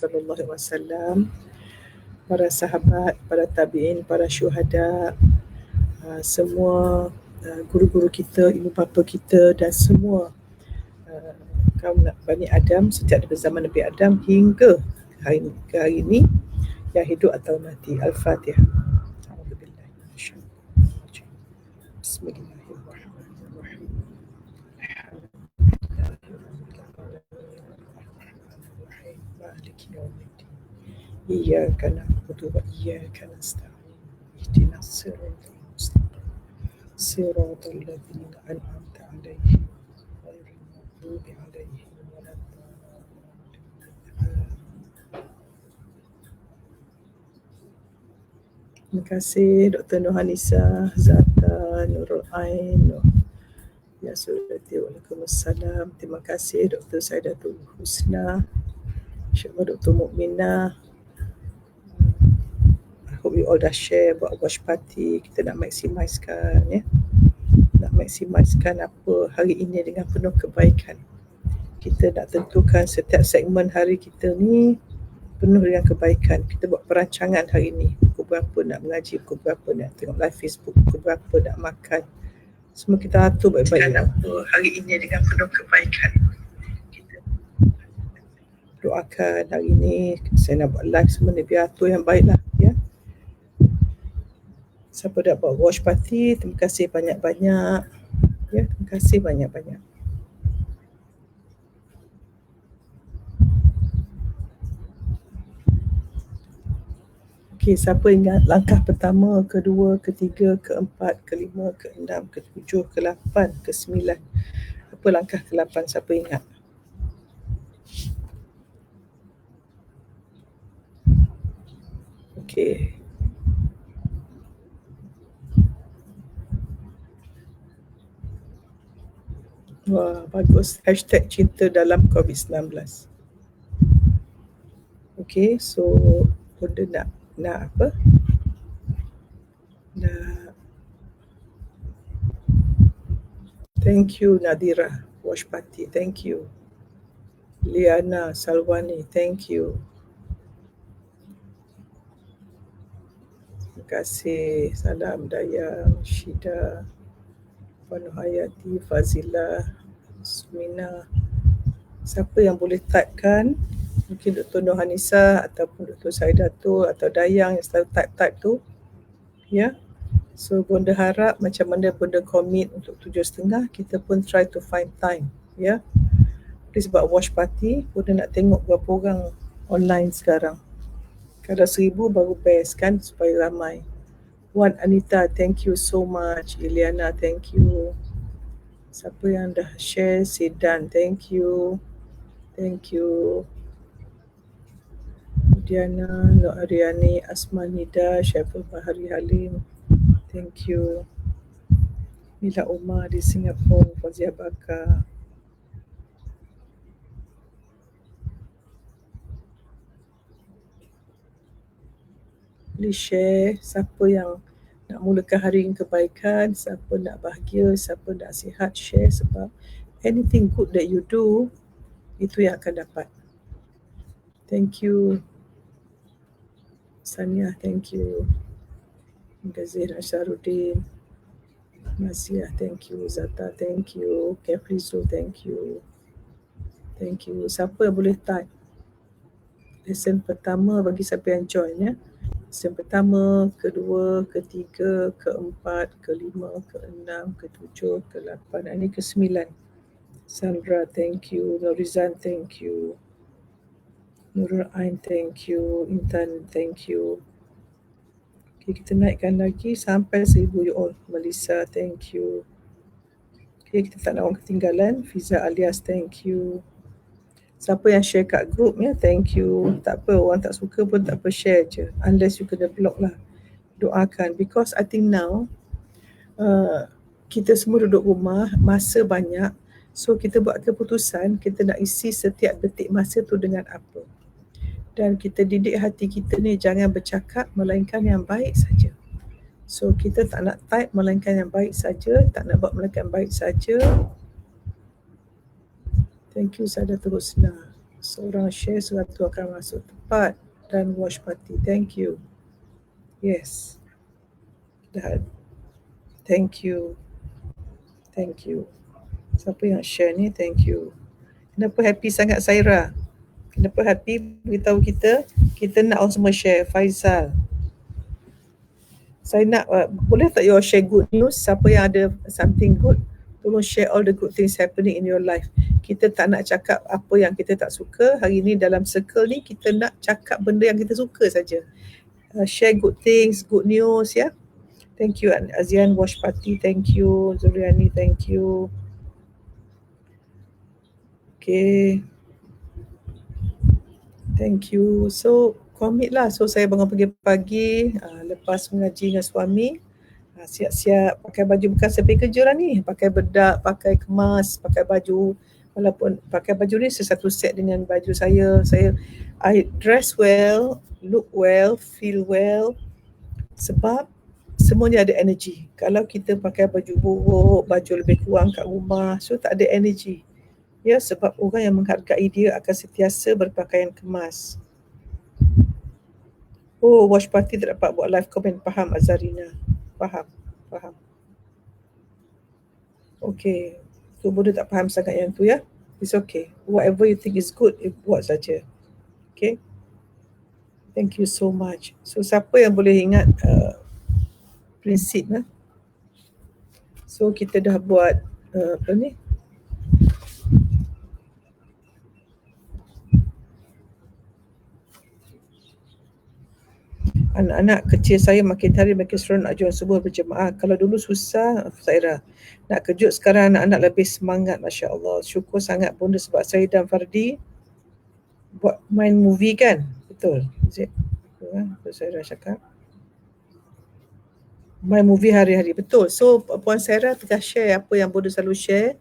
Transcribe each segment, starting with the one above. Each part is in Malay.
sallallahu alaihi wasallam, para sahabat, para tabi'in, para syuhada, semua guru-guru kita, ibu bapa kita dan semua kaum Bani Adam sejak dari zaman Nabi Adam hingga ke hari ini yang hidup atau mati. Al-Fatihah. Bismillahirrahmanirrahim. Maliki yaumiddin. Iyyaka na'budu wa iyyaka nasta'in. Ihdinas siratal mustaqim. Siratal ladzina an'amta 'alaihim ghairil maghdubi 'alaihim waladdallin. Terima kasih Dr. Nurhanisa, Zata, Nurul Ain, Ya Surati, Waalaikumsalam. Terima kasih Dr. Saidatul Husna, InsyaAllah Dr. Mukminah. I hope you all dah share buat watch party. Kita nak maksimalkan ya. Nak maksimalkan apa hari ini dengan penuh kebaikan. Kita nak tentukan setiap segmen hari kita ni penuh dengan kebaikan. Kita buat perancangan hari ini. Pukul berapa nak mengaji, pukul berapa nak tengok live Facebook, pukul berapa nak makan. Semua kita atur baik-baik. Apa hari ini dengan penuh kebaikan. Kita doakan hari ini saya nak buat live semua ni biar atur yang baiklah ya. Siapa dah buat watch party, terima kasih banyak-banyak. Ya, terima kasih banyak-banyak. Okey, siapa ingat langkah pertama, kedua, ketiga, keempat, kelima, keenam, ketujuh, ke-8, ke-9? Apa langkah ke-8? Siapa ingat? Okey. Wah, bagus. Hashtag cinta dalam COVID-19. Okey, so Bunda nak apa? Thank you Nadira, watch party, thank you. Liana Salwani, thank you. Terima kasih. Salam Dayang, Syida, Fanuhayati, Fazila, Sumina. Siapa yang boleh typekan? Mungkin Dr. Nurhanisa ataupun Dr. Saidatul atau Dayang yang selalu type tu. Ya. So Bunda harap macam mana Bunda commit untuk 7.30, kita pun try to find time. Ya. Please buat watch party. Bunda nak tengok berapa orang online sekarang. Kalau 1,000 baru best kan supaya ramai. Wan Anita, thank you so much. Iliana, thank you. Siapa yang dah share? Sedan, thank you. Thank you. Diana, Nur Ariani, Asmanida, Syaful Bahari Halim. Thank you. Mila Umar di Singapura, Fazia Bakar. Please share siapa yang nak mulakan hari ini kebaikan, siapa nak bahagia, siapa nak sihat, share sebab anything good that you do, itu yang akan dapat. Thank you. Sania, thank you. Gazir Asharuddin. Masiyah, thank you. Zata, thank you. Kefrizo, thank you. Thank you. Siapa yang boleh type? Lesson pertama bagi siapa yang join ya. Lesson pertama, kedua, ketiga, keempat, kelima, keenam, ketujuh, ke-8. Ini ke-9. Sandra, thank you. Norizan, thank you. Nurul Ain, thank you. Intan, thank you. Okay, kita naikkan lagi sampai 1,000 you all. Melissa, thank you. Okay, kita tak nak orang ketinggalan. Fiza Alias, thank you. Siapa yang share kat group ya, thank you. Tak apa, orang tak suka pun tak apa, share je. Unless you kena block lah. Doakan. Because I think now, kita semua duduk rumah, masa banyak. So kita buat keputusan, kita nak isi setiap detik masa tu dengan apa. Dan kita didik hati kita ni jangan bercakap melainkan yang baik saja. So kita tak nak type melainkan yang baik saja, tak nak buat melainkan baik saja. Thank you Saidatul Husna. Seorang share 100 akan masuk tepat. Dan watch party. Thank you. Yes. Dah. Thank you. Thank you. Siapa yang share ni? Thank you. Kenapa happy sangat Saira? Kenapa happy? Beritahu kita. Kita nak orang semua share. Faizal. Saya nak, boleh tak you all share good news? Siapa yang ada something good, tolong share all the good things happening in your life. Kita tak nak cakap apa yang kita tak suka. Hari ni dalam circle ni, kita nak cakap benda yang kita suka saja. Share good things, good news, ya. Thank you Azian, watch party, thank you. Zuriani, thank you. Okay. Thank you. So, commit lah. So, saya bangun pagi-pagi, lepas mengaji dengan suami, siap-siap pakai baju bekas saya pergi kerja lah ni. Pakai bedak, pakai kemas, pakai baju. Walaupun pakai baju ni satu set dengan baju saya. I dress well, look well, feel well. Sebab semuanya ada energy. Kalau kita pakai baju buruk, baju lebih kurang kat rumah, so tak ada energy. Ya, sebab orang yang menghargai dia akan sentiasa berpakaian kemas. Oh, watch party tak dapat buat live comment. Faham Azarina? Faham. Okay. So, bodoh tak faham sangat yang tu ya. It's okay. Whatever you think is good, buat saja. Okay. Thank you so much. So, siapa yang boleh ingat prinsip lah. So, kita dah buat apa ni? Anak-anak kecil saya makin hari makin seronok nak jual subuh berjemaah. Kalau dulu susah, Saira. Nak kejut sekarang anak-anak lebih semangat, Masya Allah. Syukur sangat Bunda sebab saya dan Fardi buat main movie kan? Betul? Is it? Betul Saira cakap. Main movie hari-hari. Betul. So, Puan Saira tengah share apa yang Bunda selalu share.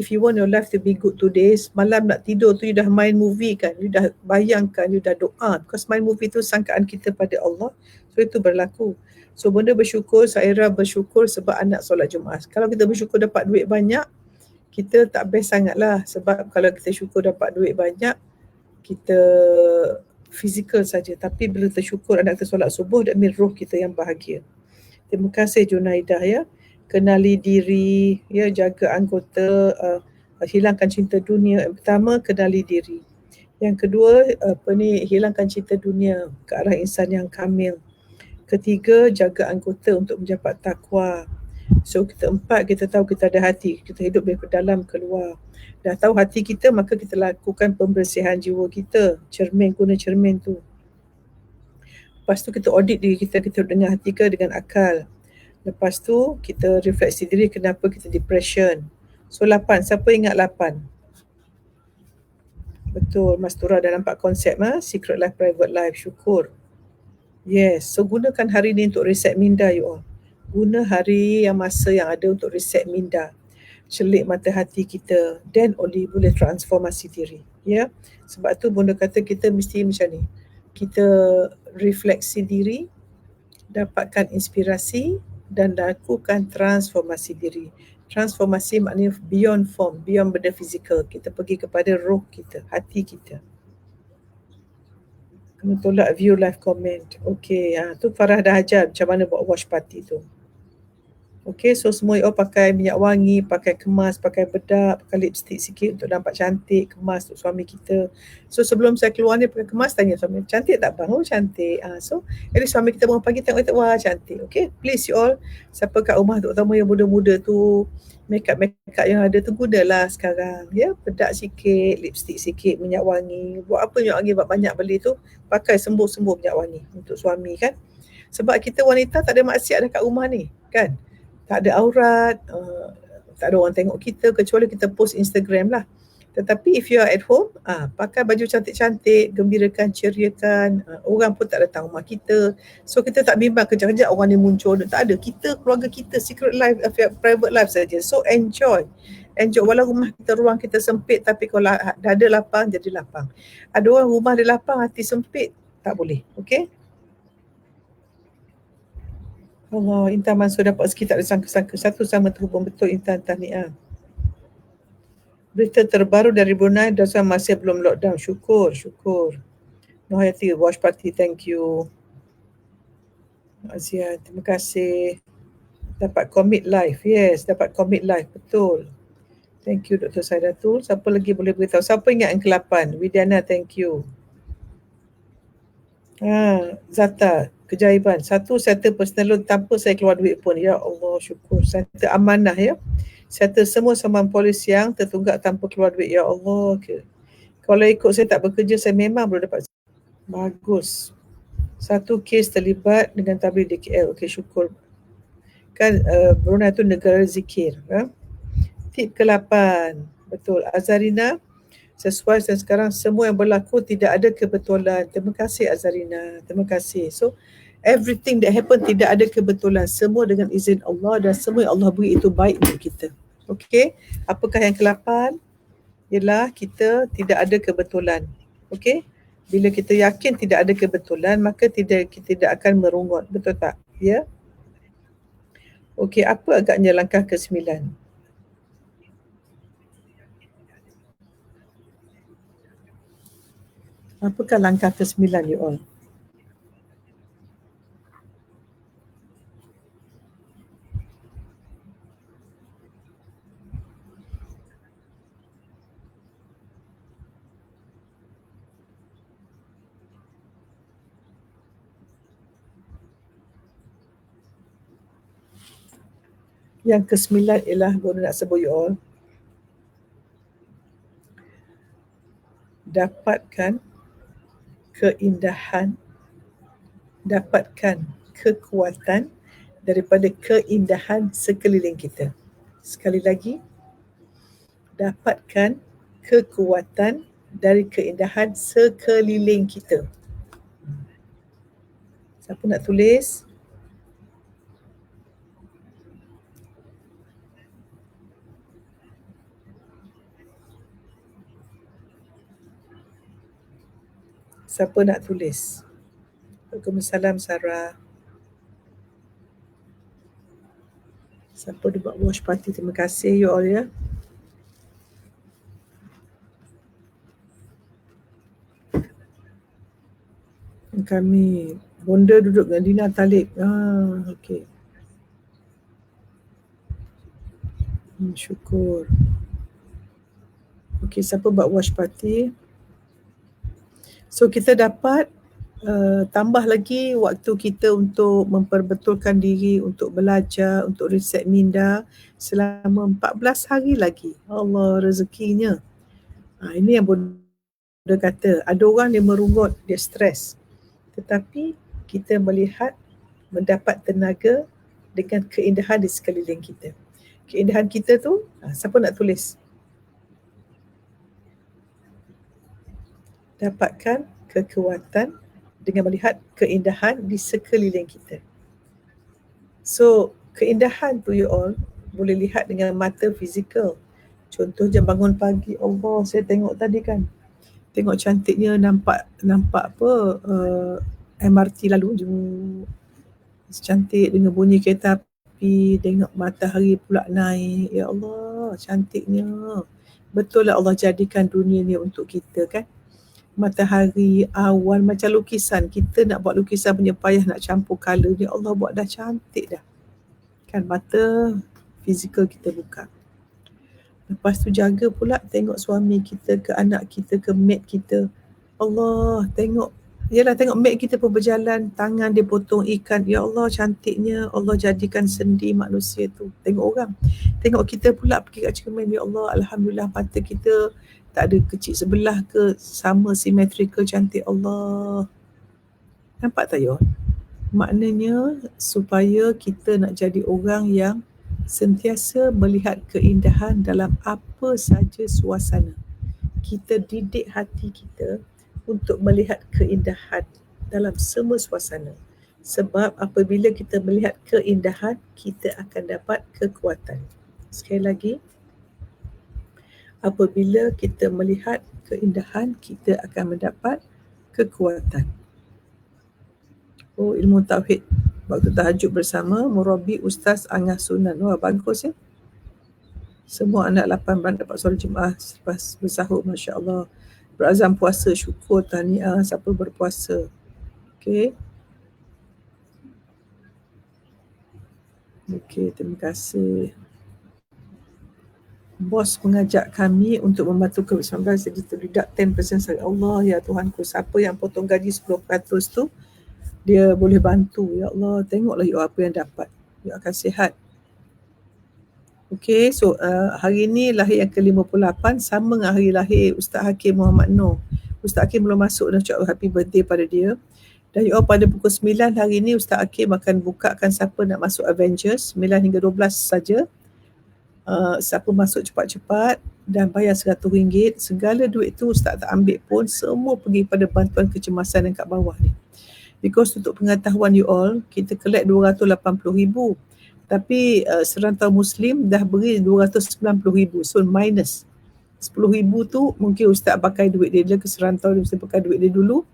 If you want your life to be good today, malam nak tidur tu you dah main movie kan, you dah bayangkan, you dah doa. Because main movie tu sangkaan kita pada Allah. So itu berlaku. So Bunda bersyukur, Saira bersyukur sebab anak solat Jumaat. Kalau kita bersyukur dapat duit banyak, kita tak best sangat lah. Sebab kalau kita syukur dapat duit banyak, kita fizikal saja. Tapi bila kita syukur anak kita solat subuh, demi roh kita yang bahagia. Terima kasih Junaidah ya. Kenali diri, ya, jaga anggota, hilangkan cinta dunia. Yang pertama, kenali diri. Yang kedua, hilangkan cinta dunia ke arah insan yang kamil. Ketiga, jaga anggota untuk mendapat takwa. So, keempat, kita tahu kita ada hati. Kita hidup dari dalam keluar. Dah tahu hati kita, maka kita lakukan pembersihan jiwa kita. Guna cermin tu. Lepas tu kita audit diri kita dengan hati ke dengan akal. Lepas tu kita refleksi diri kenapa kita depression. So 8, siapa ingat 8? Betul, Mas Tura dah nampak konsep secret life, private life, syukur. Yes, so gunakan hari ni untuk reset minda you all. Guna hari yang masa yang ada untuk reset minda. Celik mata hati kita, then only boleh transformasi diri. Ya, sebab tu Bunda kata kita mesti macam ni. Kita refleksi diri, dapatkan inspirasi dan lakukan transformasi diri. Transformasi maknanya beyond form, beyond benda fizikal. Kita pergi kepada roh kita, hati kita. Kena tolak view live comment. Okay, tu Farah dah ajar macam mana buat watch party tu. Okay, so semua you all pakai minyak wangi, pakai kemas, pakai bedak, pakai lipstick sikit untuk nampak cantik, kemas untuk suami kita. So sebelum saya keluar ni pakai kemas, tanya suami, cantik tak bang? Oh cantik. So jadi suami kita bangun pagi tengok, wah cantik. Okay, please you all, siapa kat rumah terutama yang muda-muda tu, makeup yang ada tu gunalah sekarang. Ya, bedak sikit, lipstick sikit, minyak wangi. Buat apa minyak wangi? Buat banyak beli tu, pakai sembuh-sembuh minyak wangi untuk suami kan. Sebab kita wanita tak ada maksiat dekat rumah ni kan. Tak ada aurat, tak ada orang tengok kita kecuali kita post Instagram lah. Tetapi if you are at home, pakai baju cantik-cantik, gembirakan, ceriakan, orang pun tak datang rumah kita. So kita tak bimbang kejap-kejap orang ni muncul. Tak ada, kita, keluarga kita, secret life, private life saja. So enjoy. Walau rumah kita, ruang kita sempit, tapi kalau dada lapang, jadi lapang. Ada orang rumah dia lapang, hati sempit, tak boleh. Okay? Allah, Intan Mansur dapat rezeki tak ada sangka-sangka. Satu sama terhubung, betul Intan, tahniah. Berita terbaru dari Brunei, Darussalam masih belum lockdown. Syukur. Nohayati, watch party, thank you. Azia, terima kasih. Dapat commit live. Yes, dapat commit live. Betul. Thank you Dr. Saidatul. Siapa lagi boleh beritahu? Siapa ingat yang ke-8? Widiana, thank you. Zata, keajaiban. Satu, settle personal loan tanpa saya keluar duit pun. Ya Allah, syukur. Settle amanah ya. Settle semua saman polis yang tertunggak tanpa keluar duit. Ya Allah. Kalau ikut saya tak bekerja, saya memang boleh dapat. Bagus. Satu kes terlibat dengan tabligh DKL. Okey, syukur. Kan Brunei tu negara zikir. Tip ke-8. Betul. Azarina, sesuai dan sekarang semua yang berlaku tidak ada kebetulan. Terima kasih Azarina. Terima kasih. So, everything that happen tidak ada kebetulan. Semua dengan izin Allah dan semua yang Allah beri itu baik untuk kita. Okey. Apakah yang ke-8? Ialah kita tidak ada kebetulan. Okey. Bila kita yakin tidak ada kebetulan, maka kita tidak akan merungut. Betul tak? Ya. Okey, apa agaknya langkah ke-9? Apakah langkah ke-9 you all? Yang ke-9 ialah guru nak sebut you all. Dapatkan keindahan, dapatkan kekuatan daripada keindahan sekeliling kita. Sekali lagi, dapatkan kekuatan dari keindahan sekeliling kita. Siapa nak tulis? Siapa nak tulis? Waalaikumsalam Sarah. Siapa dia buat watch party? Terima kasih you all ya. Kami Bonda duduk dengan Dina Talib. Okey. Syukur. Okey, siapa buat watch party? So kita dapat tambah lagi waktu kita untuk memperbetulkan diri, untuk belajar, untuk riset minda selama 14 hari lagi. Allah rezekinya. Ini yang Bonda kata. Ada orang dia merungut, dia stres. Tetapi kita melihat mendapat tenaga dengan keindahan di sekeliling kita. Keindahan kita tu, siapa nak tulis? Dapatkan kekuatan dengan melihat keindahan di sekeliling kita. So, keindahan tu you all boleh lihat dengan mata fizikal. Contohnya bangun pagi, Allah, saya tengok tadi kan. Tengok cantiknya nampak apa MRT lalu je. Cantik dengan bunyi kereta api, tengok matahari pula naik. Ya Allah, cantiknya. Betul lah Allah jadikan dunia ni untuk kita kan. Matahari, awan, macam lukisan. Kita nak buat lukisan punya payah nak campur colour ni. Allah buat dah cantik dah. Kan mata fizikal kita buka. Lepas tu jaga pula tengok suami kita ke anak kita ke mate kita. Allah, tengok. Yalah, tengok mate kita pun berjalan, tangan dia potong ikan. Ya Allah, cantiknya Allah jadikan sendi manusia tu. Tengok orang. Tengok kita pula pergi kat cermin. Ya Allah, Alhamdulillah mata kita tak ada kecil sebelah ke, sama symmetrical, cantik Allah. Nampak tak you? Maknanya supaya kita nak jadi orang yang sentiasa melihat keindahan dalam apa saja suasana. Kita didik hati kita untuk melihat keindahan dalam semua suasana. Sebab apabila kita melihat keindahan, kita akan dapat kekuatan. Sekali lagi, apabila kita melihat keindahan, kita akan mendapat kekuatan. Oh, ilmu tauhid. Waktu tahajud bersama Murabi Ustaz Angah Sunan. Wah, bagus ya. Semua anak 8 bulan dapat solat Jumaat selepas bersahur, Masya Allah. Berazam puasa, syukur, tahniah siapa berpuasa. Okey. Okey, terima kasih. Bos mengajak kami untuk membantu COVID-19 jadi terdedak 10% sekali. Allah ya Tuhanku, siapa yang potong gaji 10% tu dia boleh bantu. Ya Allah, tengoklah you apa yang dapat. You akan sihat. Okey, so hari ni lahir yang ke-58 sama dengan hari lahir Ustaz Hakim Muhammad Noor. Ustaz Hakim belum masuk dah, ucap happy birthday pada dia. Dan you all pada pukul 9 hari ni Ustaz Hakim akan bukakan siapa nak masuk Avengers 9 hingga 12 saja. Siapa masuk cepat-cepat dan bayar RM100, segala duit tu Ustaz tak ambil pun, semua pergi pada bantuan kecemasan yang kat bawah ni. Because untuk pengetahuan you all, kita collect RM280,000 tapi serantau Muslim dah beri RM290,000, so minus RM10,000 tu mungkin Ustaz pakai duit dia ke serantau, dia mesti pakai duit dia dulu.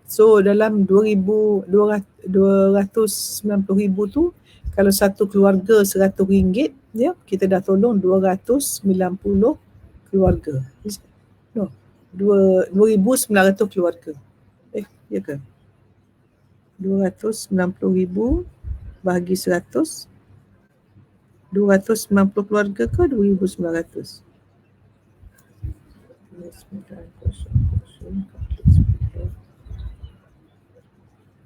So dalam RM290,000 tu, kalau satu keluarga RM100, ya, kita dah tolong 290 keluarga. No, 2,900 keluarga. Ya ke? 290,000 bahagi 100, 290 keluarga ke 2,900?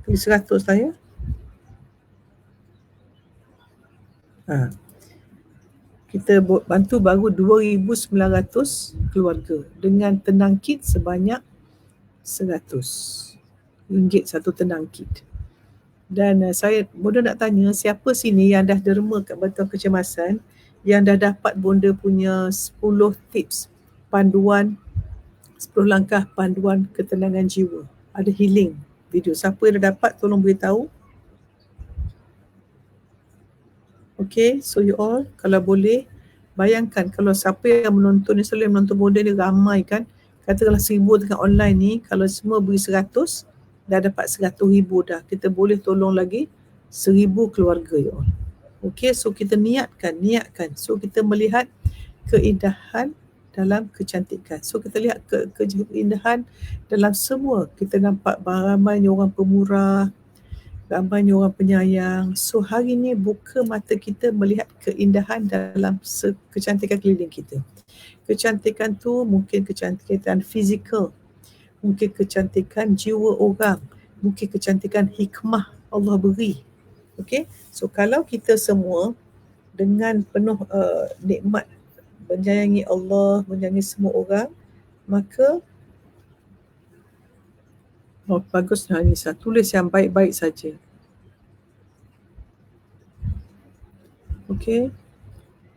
100 lah ya. Kita bantu baru 2,900 keluarga dengan tenang kit sebanyak RM100 satu tenang kit. Dan saya mudah nak tanya, siapa sini yang dah derma kat bantuan kecemasan, yang dah dapat bonda punya 10 tips panduan, 10 langkah panduan ketenangan jiwa, ada healing video. Siapa yang dah dapat tolong beritahu. Okay, so you all kalau boleh bayangkan kalau siapa yang menonton ni, selalu yang menonton bonda ni ramai kan, katakanlah 1,000 dengan online ni, kalau semua beri 100 dah dapat 100,000 dah, kita boleh tolong lagi 1,000 keluarga you all. Okay, so kita niatkan, so kita melihat keindahan dalam kecantikan, so kita lihat keindahan dalam semua. Kita nampak ramainya orang pemurah, ramainya orang penyayang. So hari ni buka mata kita melihat keindahan dalam kecantikan keliling kita. Kecantikan tu mungkin kecantikan fizikal, mungkin kecantikan jiwa orang, mungkin kecantikan hikmah Allah beri. Okay, so kalau kita semua dengan penuh nikmat menyayangi Allah, menyayangi semua orang, maka bagus Hanisa, tulis yang baik-baik saja. Okay,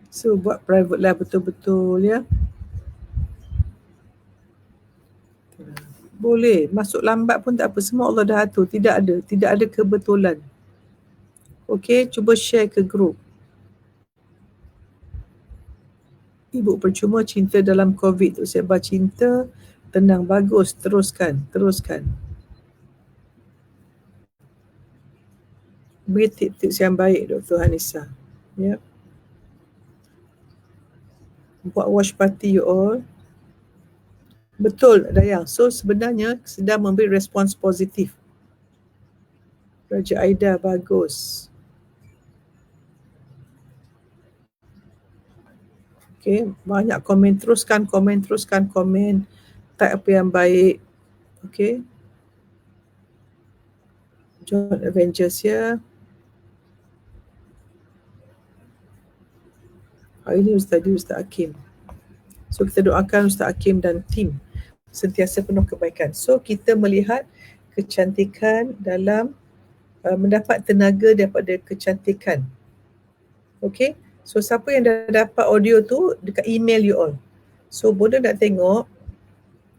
so buat private lah betul-betul ya. Boleh masuk lambat pun tak apa, semua Allah dah atur, tidak ada kebetulan. Okay, cuba share ke grup. Ibu percuma cinta dalam COVID tu, sebar cinta, tenang, bagus, teruskan. Beri tips-tips yang baik Dr. Hanisa. Ya. Buat watch party you all. Betul Dayang. So sebenarnya sedang memberi respons positif. Raja Aida, bagus. Okay, banyak komen, teruskan komen. Type apa yang baik. Okay. John Avengers ya. Hari ini Ustaz Hakim. So kita doakan Ustaz Hakim dan tim sentiasa penuh kebaikan. So kita melihat kecantikan dalam mendapat tenaga daripada kecantikan. Okay. So siapa yang dah dapat audio tu dekat email you all. So boleh nak tengok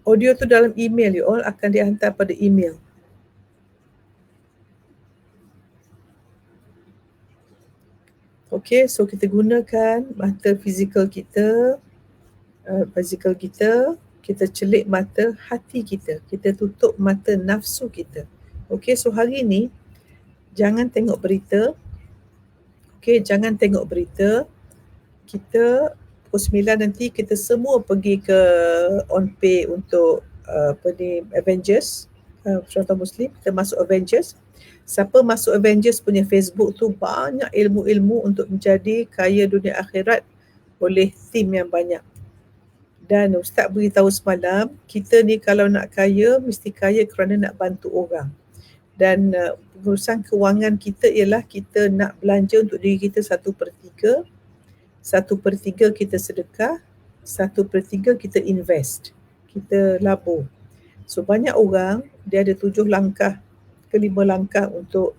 audio tu dalam email you all, akan dihantar pada email. Okay, so kita gunakan mata fizikal kita, kita celik mata hati kita, kita tutup mata nafsu kita. Okay, so hari ni jangan tengok berita. Okay, jangan tengok berita. Kita pukul 9 nanti kita semua pergi ke on pay untuk Avengers, Syurga Muslim. Kita masuk Avengers. Siapa masuk Avengers punya Facebook tu banyak ilmu-ilmu untuk menjadi kaya dunia akhirat oleh tim yang banyak. Dan Ustaz beritahu semalam, kita ni kalau nak kaya, mesti kaya kerana nak bantu orang. Dan urusan kewangan kita ialah kita nak belanja untuk diri kita 1/3, 1/3 kita sedekah, 1/3 kita invest, kita labur. So banyak orang, dia ada 7 langkah ke 5 langkah untuk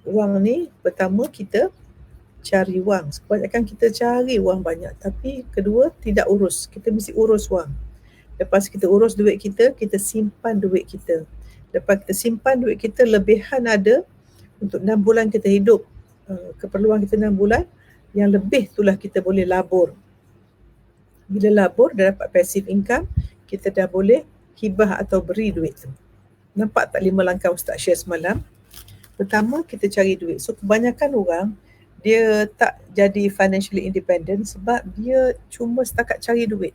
wang ni. Pertama, kita cari wang. Kebanyakan kita cari wang banyak, tapi kedua, tidak urus. Kita mesti urus wang. Lepas kita urus duit kita, kita simpan duit kita. Lepas kita simpan duit kita, lebihan ada untuk 6 bulan kita hidup. Keperluan kita 6 bulan, yang lebih itulah kita boleh labur. Bila labur, dah dapat passive income, kita dah boleh hibah atau beri duit tu. Nampak tak 5 langkah Ustaz share semalam? Pertama, kita cari duit. So kebanyakan orang, dia tak jadi financially independent sebab dia cuma setakat cari duit.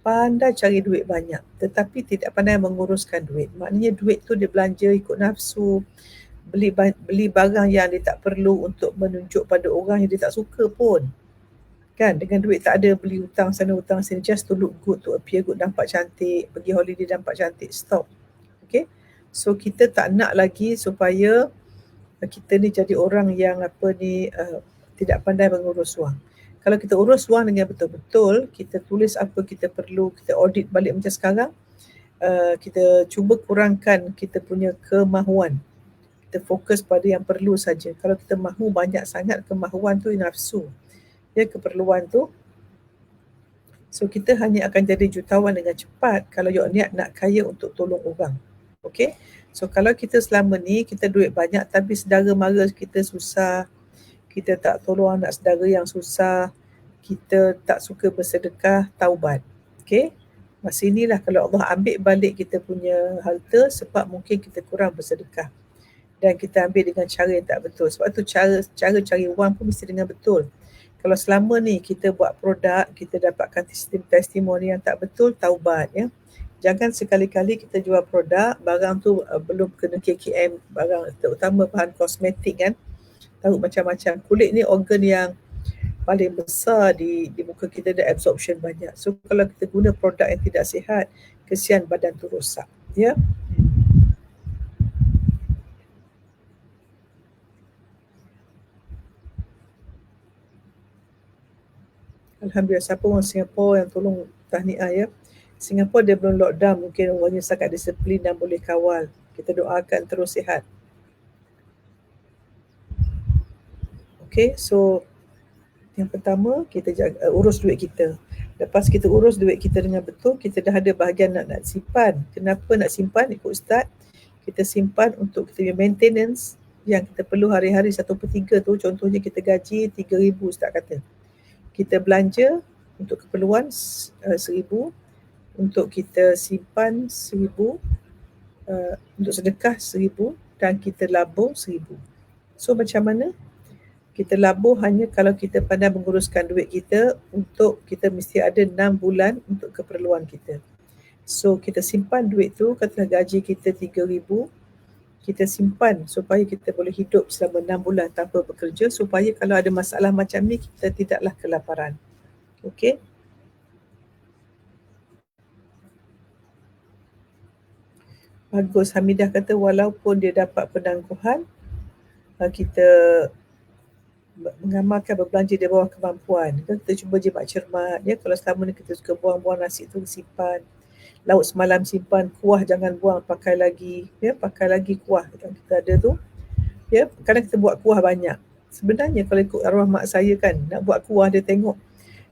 Pandai cari duit banyak, tetapi tidak pandai menguruskan duit. Maknanya duit tu dia belanja ikut nafsu, beli barang yang dia tak perlu untuk menunjuk pada orang yang dia tak suka pun. Kan, dengan duit tak ada, beli hutang sana hutang sini just to look good, to appear good, nampak cantik, pergi holiday nampak cantik, stop. Okay, so kita tak nak lagi supaya kita ni jadi orang yang tidak pandai mengurus wang. Kalau kita urus wang dengan betul-betul, kita tulis apa kita perlu, kita audit balik macam sekarang, kita cuba kurangkan kita punya kemahuan. Kita fokus pada yang perlu saja. Kalau kita mahu banyak sangat, kemahuan tu nafsu, ya, keperluan tu. So kita hanya akan jadi jutawan dengan cepat kalau you niat nak kaya untuk tolong orang. Okay, so kalau kita selama ni kita duit banyak tapi saudara mara kita susah, kita tak tolong anak saudara yang susah, kita tak suka bersedekah, taubat. Okay, masa inilah kalau Allah ambil balik kita punya harta sebab mungkin kita kurang bersedekah dan kita ambil dengan cara yang tak betul. Sebab tu cara cari wang pun mesti dengan betul. Kalau selama ni kita buat produk, kita dapatkan testimoni yang tak betul, taubat, ya. Jangan sekali-kali kita jual produk, barang tu belum kena KKM, barang terutama bahan kosmetik kan. Tahu macam-macam. Kulit ni organ yang paling besar di muka kita, ada absorption banyak. So kalau kita guna produk yang tidak sihat, kesian badan tu rosak, ya. Alhamdulillah, siapa orang Singapura yang tolong tahniah, ya. Singapura dia belum lockdown, mungkin orangnya sangat disiplin dan boleh kawal. Kita doakan terus sihat. Okay, so yang pertama kita urus duit kita. Lepas kita urus duit kita dengan betul, kita dah ada bahagian nak simpan. Kenapa nak simpan? Ikut Ustaz, kita simpan untuk kita punya maintenance yang kita perlu hari-hari 1/3 tu. Contohnya kita gaji 3,000 Ustaz kata. Kita belanja untuk keperluan 1,000, untuk kita simpan 1,000, untuk sedekah 1,000 dan kita labur 1,000. So macam mana? Kita labur hanya kalau kita pandai menguruskan duit kita, untuk kita mesti ada 6 bulan untuk keperluan kita. So kita simpan duit tu, katalah gaji kita 3,000, kita simpan supaya kita boleh hidup selama 6 bulan tanpa bekerja, supaya kalau ada masalah macam ni kita tidaklah kelaparan. Okey. Bagus, Hamidah kata walaupun dia dapat penangguhan, kita mengamalkan berbelanja di bawah kemampuan. Kita cuba jimat cermat, ya. Kalau selama ni kita suka buang-buang nasi tu, simpan. Lauk semalam simpan, kuah jangan buang, pakai lagi, ya, pakai lagi kuah yang kita ada tu. Ya, kadang kita buat kuah banyak. Sebenarnya kalau ikut arwah mak saya kan, nak buat kuah dia tengok,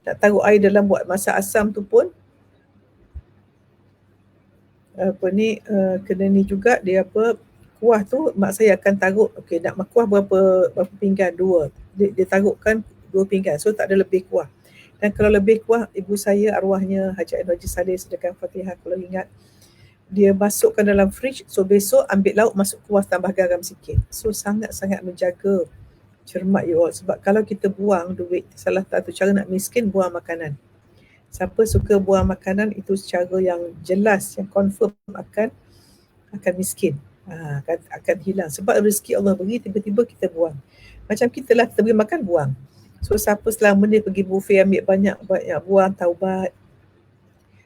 nak taruh air dalam buat masak asam tu pun kena ni juga, dia kuah tu mak saya akan taruh, okey, nak kuah berapa pinggan? 2. Dia taruhkan 2 pinggan, so tak ada lebih kuah. Dan kalau lebih kuah, ibu saya arwahnya Haji Ain Haji Saleh sedekah Fatihah kalau ingat, dia masukkan dalam fridge, so besok ambil lauk masuk kuah tambah garam sikit. So sangat-sangat menjaga Cermat you all. Sebab kalau kita buang duit, salah satu cara nak miskin, buang makanan. Siapa suka buang makanan, itu secara yang jelas, yang confirm akan miskin. Akan hilang. Sebab rezeki Allah beri, tiba-tiba kita buang. Macam kita lah, kita beri makan, buang. So siapa selama ni pergi buffet ambil banyak buang, taubat.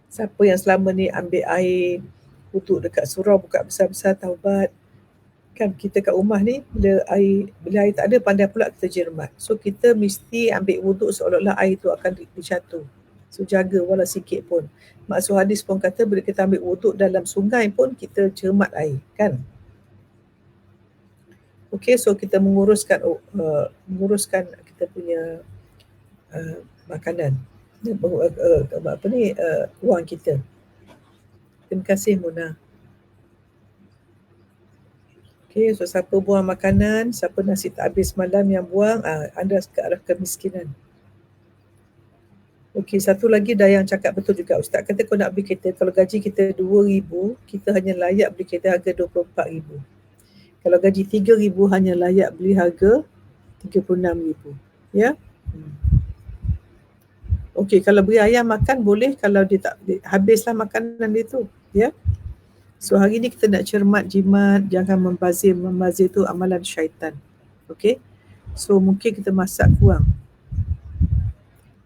Siapa yang selama ni ambil air untuk dekat surau buka besar-besar, taubat. Kan kita kat rumah ni bila air tak ada, pandai pula kita jermat. So kita mesti ambil wuduk seolah-olah air tu akan dijatuh. So jaga walau sikit pun. Maksud hadis pun kata bila kita ambil wuduk dalam sungai pun kita cermat air, kan? Okay, so kita menguruskan kita punya makanan, wang kita. Terima kasih Mona. Okay, so siapa buang makanan, siapa nasi tak habis malam yang buang, anda ke arah kemiskinan. Okay, satu lagi Dayang cakap betul juga. Ustaz kata kau nak beli kereta, kalau gaji kita 2,000, kita hanya layak beli kereta harga 24,000. Kalau gaji 3,000, hanya layak beli harga 36,000. Ya? Okay, kalau beri ayam makan boleh, kalau dia tak habislah makanan dia tu. Ya? So hari ni kita nak cermat jimat, jangan membazir. Membazir tu amalan syaitan. Okay? So mungkin kita masak kurang.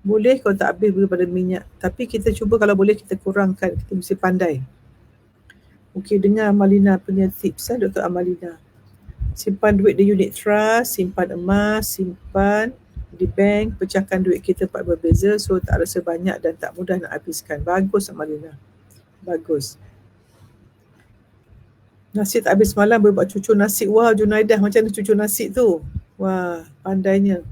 Boleh kalau tak habis daripada minyak. Tapi kita cuba kalau boleh kita kurangkan. Kita mesti pandai. Okay, dengar Amalina punya tips, Dr. Amalina. Simpan duit di unit trust, simpan emas, simpan di bank, pecahkan duit kita part berbeza, so tak rasa banyak dan tak mudah nak habiskan. Bagus Amalina. Bagus. Nasi tak habis malam boleh buat cucur nasi. Wah, Junaidah, macam mana cucur nasi tu? Wah, pandainya.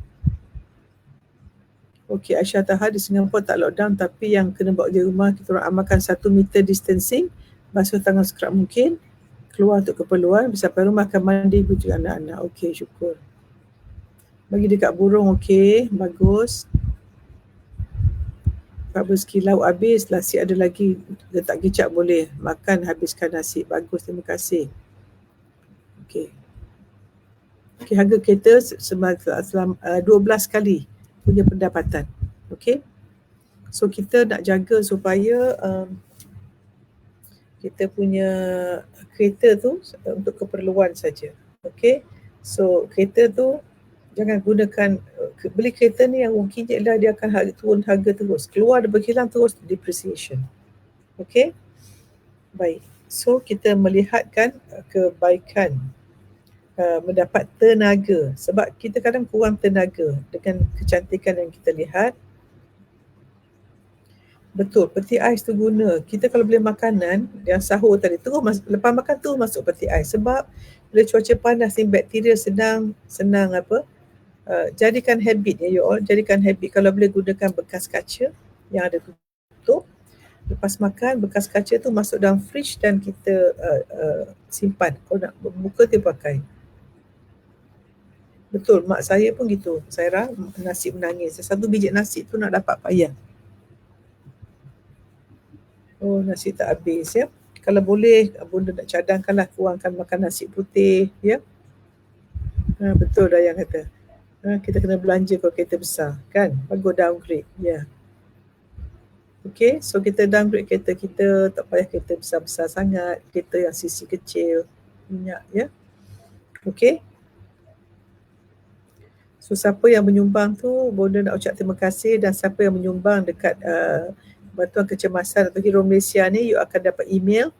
Okey, Aisyah Taha di Singapura tak lockdown, tapi yang kena buat di rumah, kita orang amalkan 1 meter distancing, basuh tangan sekerap mungkin, keluar untuk keperluan, sampai rumah akan mandi, bujuk anak-anak. Okey, syukur. Bagi dekat burung, okey, bagus. Kalau rezeki lauk habis, nasi ada lagi, letak kicap boleh, makan habiskan nasi. Bagus, terima kasih. Okey. Okey, harga kereta 12 kali punya pendapatan. Okey. So kita nak jaga supaya kita punya kereta tu untuk keperluan saja. Okey. So kereta tu jangan gunakan, beli kereta ni yang mungkinnya adalah dia akan turun harga terus. Keluar dia berkilang terus depreciation. Okey. Baik. So kita melihatkan kebaikan mendapat tenaga, sebab kita kadang kurang tenaga dengan kecantikan yang kita lihat. Betul, peti ais tu guna. Kita kalau beli makanan yang sahur tadi, terus lepas makan tu masuk peti ais, sebab bila cuaca panas ni bakteria senang jadikan habit ya you all, jadikan habit kalau boleh gunakan bekas kaca yang ada tutup. Lepas makan, bekas kaca tu masuk dalam fridge dan kita simpan. Kalau nak buka, dia pakai. Betul, mak saya pun gitu. Saya nasi menangis. 1 biji nasi tu nak dapat payah. Oh, nasi tak habis ya. Kalau boleh, bunda nak cadangkanlah, kurangkan makan nasi putih ya. Betul dah yang kata. Kita kena belanja kalau kereta besar kan. Bagus downgrade ya. Okay, so kita downgrade kereta kita, tak payah kereta besar-besar sangat, kereta yang sisi kecil, minyak ya. Okay. So siapa yang menyumbang tu, bunda nak ucap terima kasih, dan siapa yang menyumbang dekat Bantuan Kecemasan atau Hero Malaysia ni, you akan dapat email.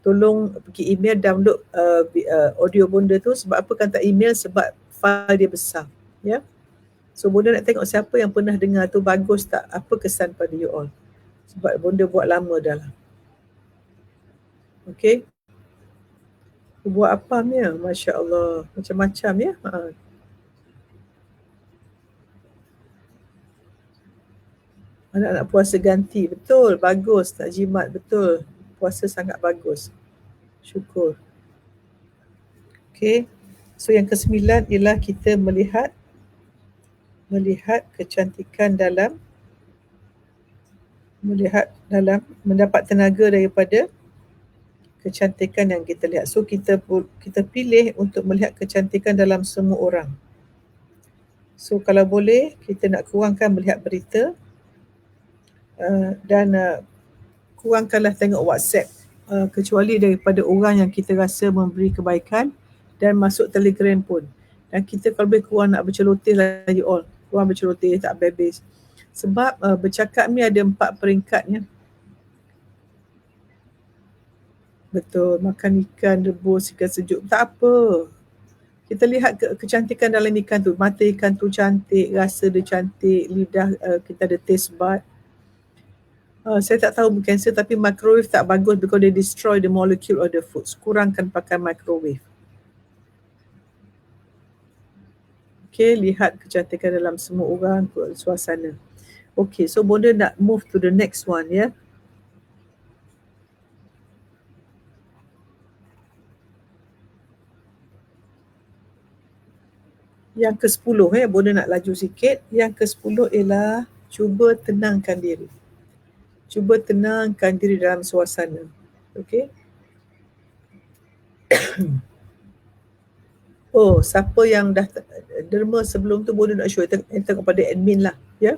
Tolong pergi email, download audio bunda tu. Sebab apa kata email? Sebab file dia besar ya. So bunda nak tengok siapa yang pernah dengar tu, bagus tak, apa kesan pada you all. Sebab bunda buat lama dah lah. Okay. Buat apa ni? Masya Allah, macam-macam ya. Anak-anak puasa ganti, betul, bagus, tak jimat, betul. Puasa sangat bagus. Syukur. Okay. So yang ke-9 ialah kita melihat kecantikan dalam mendapat tenaga daripada kecantikan yang kita lihat. So kita pilih untuk melihat kecantikan dalam semua orang. So kalau boleh kita nak kurangkan melihat berita dan kurangkanlah tengok WhatsApp, kecuali daripada orang yang kita rasa memberi kebaikan, dan masuk Telegram pun. Dan kita kalau boleh kurang nak berceloteh lah you all, kurang berceloteh tak habis-habis. Sebab bercakap ni ada 4 peringkatnya. Betul, makan ikan rebus, ikan sejuk, tak apa. Kita lihat kecantikan dalam ikan tu. Mata ikan tu cantik, rasa dia cantik, lidah kita ada taste bud. Saya tak tahu cancer, tapi microwave tak bagus because they destroy the molecule of the food. Kurangkan pakai microwave. Okay, lihat kecantikan dalam semua orang, suasana. Okay, so Bonda nak move to the next one ya. Yang ke-10 Bonda nak laju sikit. Yang ke-10 ialah cuba tenangkan diri. Cuba tenangkan diri dalam suasana. Okay. Oh, siapa yang dah derma sebelum tu Bonda nak show. Tengok pada admin lah ya.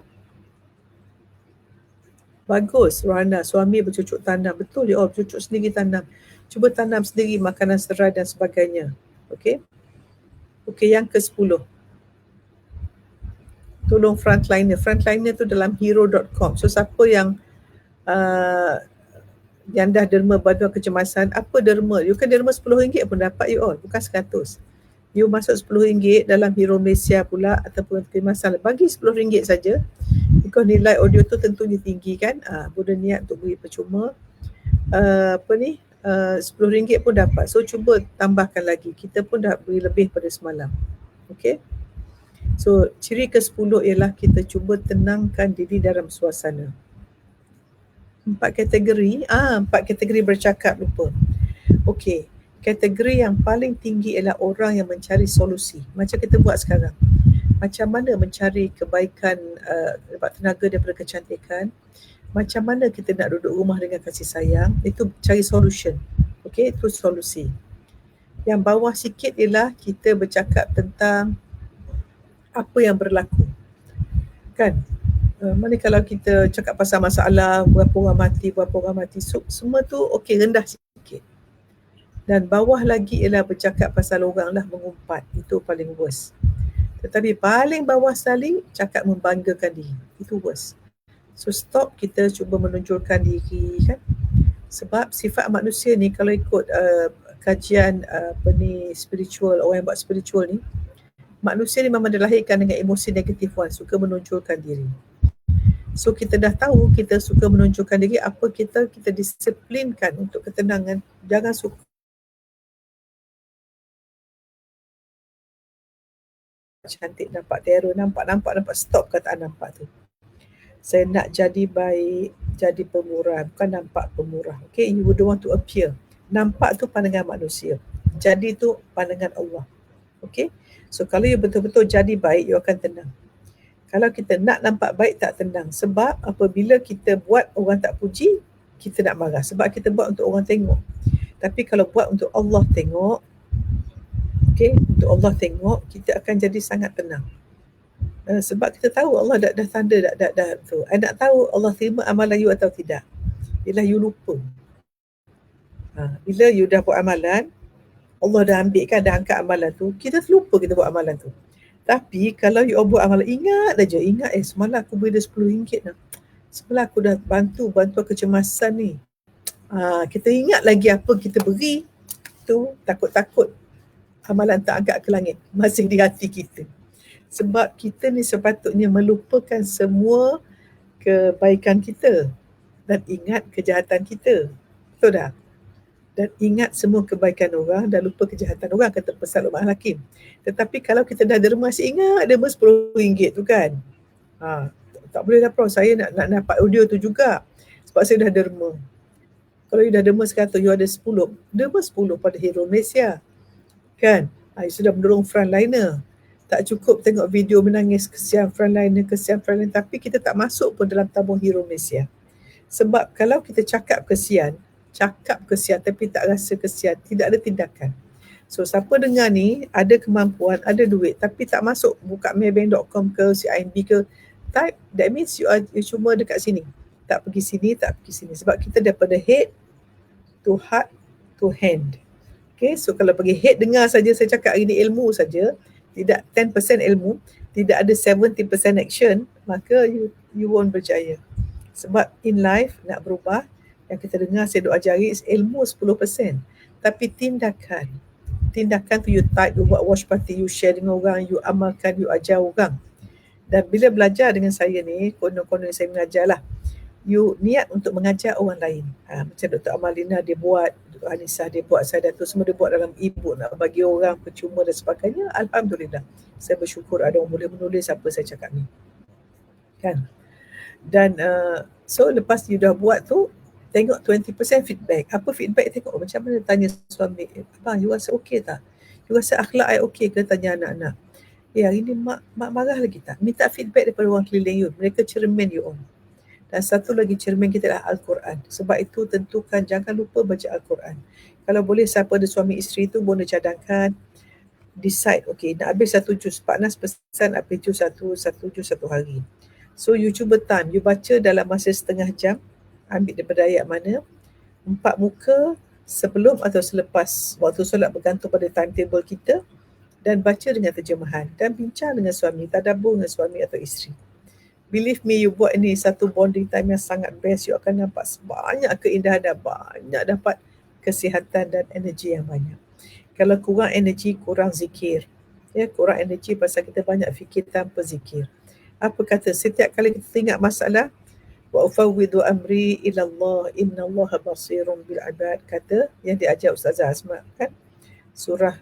Bagus, Rohana. Suami bercucuk tanam. Betul ya, bercucuk sendiri tanam. Cuba tanam sendiri makanan serai dan sebagainya. Okay. Okay, yang ke-10. Tolong frontliner. Frontliner tu dalam hero.com. So siapa yang dah derma bantuan kecemasan, apa derma? You kan derma RM10 pun dapat you all, bukan RM100. You masuk RM10 dalam Hero Malaysia pula ataupun kecemasan, bagi RM10 saja. Because nilai audio tu tentunya tinggi kan. Bonda niat untuk beri percuma. RM10 pun dapat. So cuba tambahkan lagi. Kita pun dah beri lebih pada semalam. Okay. So ciri ke-10 ialah kita cuba tenangkan diri dalam suasana. 4 kategori bercakap, lupa. Okey, kategori yang paling tinggi ialah orang yang mencari solusi. Macam kita buat sekarang. Macam mana mencari kebaikan, dapat tenaga daripada kecantikan. Macam mana kita nak duduk rumah dengan kasih sayang. Itu cari solution. Okey, itu solusi. Yang bawah sikit ialah kita bercakap tentang apa yang berlaku. Kan? Mana kalau kita cakap pasal masalah, berapa orang mati, so, semua tu okey, rendah sikit. Dan bawah lagi ialah bercakap pasal orang lah, mengumpat. Itu paling worst. Tetapi paling bawah sekali, cakap membanggakan diri. Itu worst. So stop, kita cuba menonjolkan diri kan. Sebab sifat manusia ni kalau ikut kajian spiritual, orang yang buat spiritual ni, manusia ni memang dilahirkan dengan emosi negatif one, suka menonjolkan diri. So kita dah tahu kita suka menonjolkan diri, apa kita disiplinkan untuk ketenangan. Jangan suka cantik, nampak terror, nampak, stop kataan nampak tu. Saya nak jadi baik, jadi pemurah, bukan nampak pemurah. Okay, you don't want to appear. Nampak tu pandangan manusia, jadi tu pandangan Allah. Okay, so kalau you betul-betul jadi baik, you akan tenang. Kalau kita nak nampak baik, tak tenang. Sebab apabila kita buat orang tak puji, kita nak marah. Sebab kita buat untuk orang tengok. Tapi kalau buat untuk Allah tengok, okay, untuk Allah tengok, kita akan jadi sangat tenang. Sebab kita tahu Allah dah tanda dah tu. I nak tahu Allah terima amalan you atau tidak. Bila you lupa. Bila you dah buat amalan, Allah dah ambil kan, dah angkat amalan tu, kita terlupa kita buat amalan tu. Tapi kalau you buat amalan, ingat semalam aku beri dia RM10 dah. Semalam aku dah bantu kecemasan ni. Kita ingat lagi apa kita beri tu, takut-takut amalan tak angkat ke langit, masih di hati kita. Sebab kita ni sepatutnya melupakan semua kebaikan kita dan ingat kejahatan kita. Betul tak? Dan ingat semua kebaikan orang dan lupa kejahatan orang, kata Pesan Luqman Hakim. Tetapi kalau kita dah derma, masih ingat derma RM10 tu kan. Tak boleh lah Prof, saya nak dapat audio tu juga. Sebab saya dah derma. Kalau you dah derma sekarang tu, you ada 10. Derma 10 pada Hero Malaysia. Kan? You sudah mendorong frontliner. Tak cukup tengok video menangis kesian frontliner, tapi kita tak masuk pun dalam tabung Hero Malaysia. Sebab kalau kita cakap kesian tapi tak rasa kesian, tidak ada tindakan. So siapa dengar ni, ada kemampuan, ada duit tapi tak masuk buka maybank.com ke CIMB ke, type, that means you cuma dekat sini. Tak pergi sini, tak pergi sini. Sebab kita daripada head to heart to hand. Okay, so kalau pergi head dengar saja saya cakap hari ni ilmu saja, tidak 10% ilmu, tidak ada 70% action, maka you won't berjaya. Sebab in life nak berubah, yang kita dengar saya duk ajari ilmu 10%, tapi tindakan tu you type, you buat watch party, you share dengan orang, you amalkan, you ajar orang. Dan bila belajar dengan saya ni, konon-konon saya mengajar lah, you niat untuk mengajar orang lain. Macam Dr. Amalina dia buat, Dr. Anissa dia buat, saya Datuk semua dia buat dalam e-book nak bagi orang percuma dan sebagainya. Alhamdulillah, saya bersyukur ada orang boleh menulis apa saya cakap ni, kan. Dan so lepas you dah buat tu, tengok 20% feedback. Apa feedback? Tengok macam mana, tanya suami, abang you rasa okey tak? You rasa akhlak I okey ke? Tanya anak-anak. Hari ni mak marah lagi tak? Minta feedback daripada orang keliling you. Mereka cermin you on. Dan satu lagi cermin kita adalah Al-Quran. Sebab itu tentukan, jangan lupa baca Al-Quran. Kalau boleh siapa ada suami isteri tu boleh cadangkan, decide, okay, nak habis satu juz. Pak Nas pesan habis juz satu juz satu hari. So you cuba time, you baca dalam masa setengah jam, ambil daripada ayat mana, 4 muka sebelum atau selepas waktu solat bergantung pada timetable kita, dan baca dengan terjemahan dan bincang dengan suami, tadabbur dengan suami atau isteri. Believe me, you buat ini satu bonding time yang sangat best. You akan nampak banyak keindahan dan banyak dapat kesihatan dan energi yang banyak. Kalau kurang energi, kurang zikir. Ya, kurang energi pasal kita banyak fikir tanpa zikir. Apa kata setiap kali kita ingat masalah, wa ufawwidu amri ila Allah innallaha basirun bil ibad, kata yang diajar Ustazah Asma, kan? Surah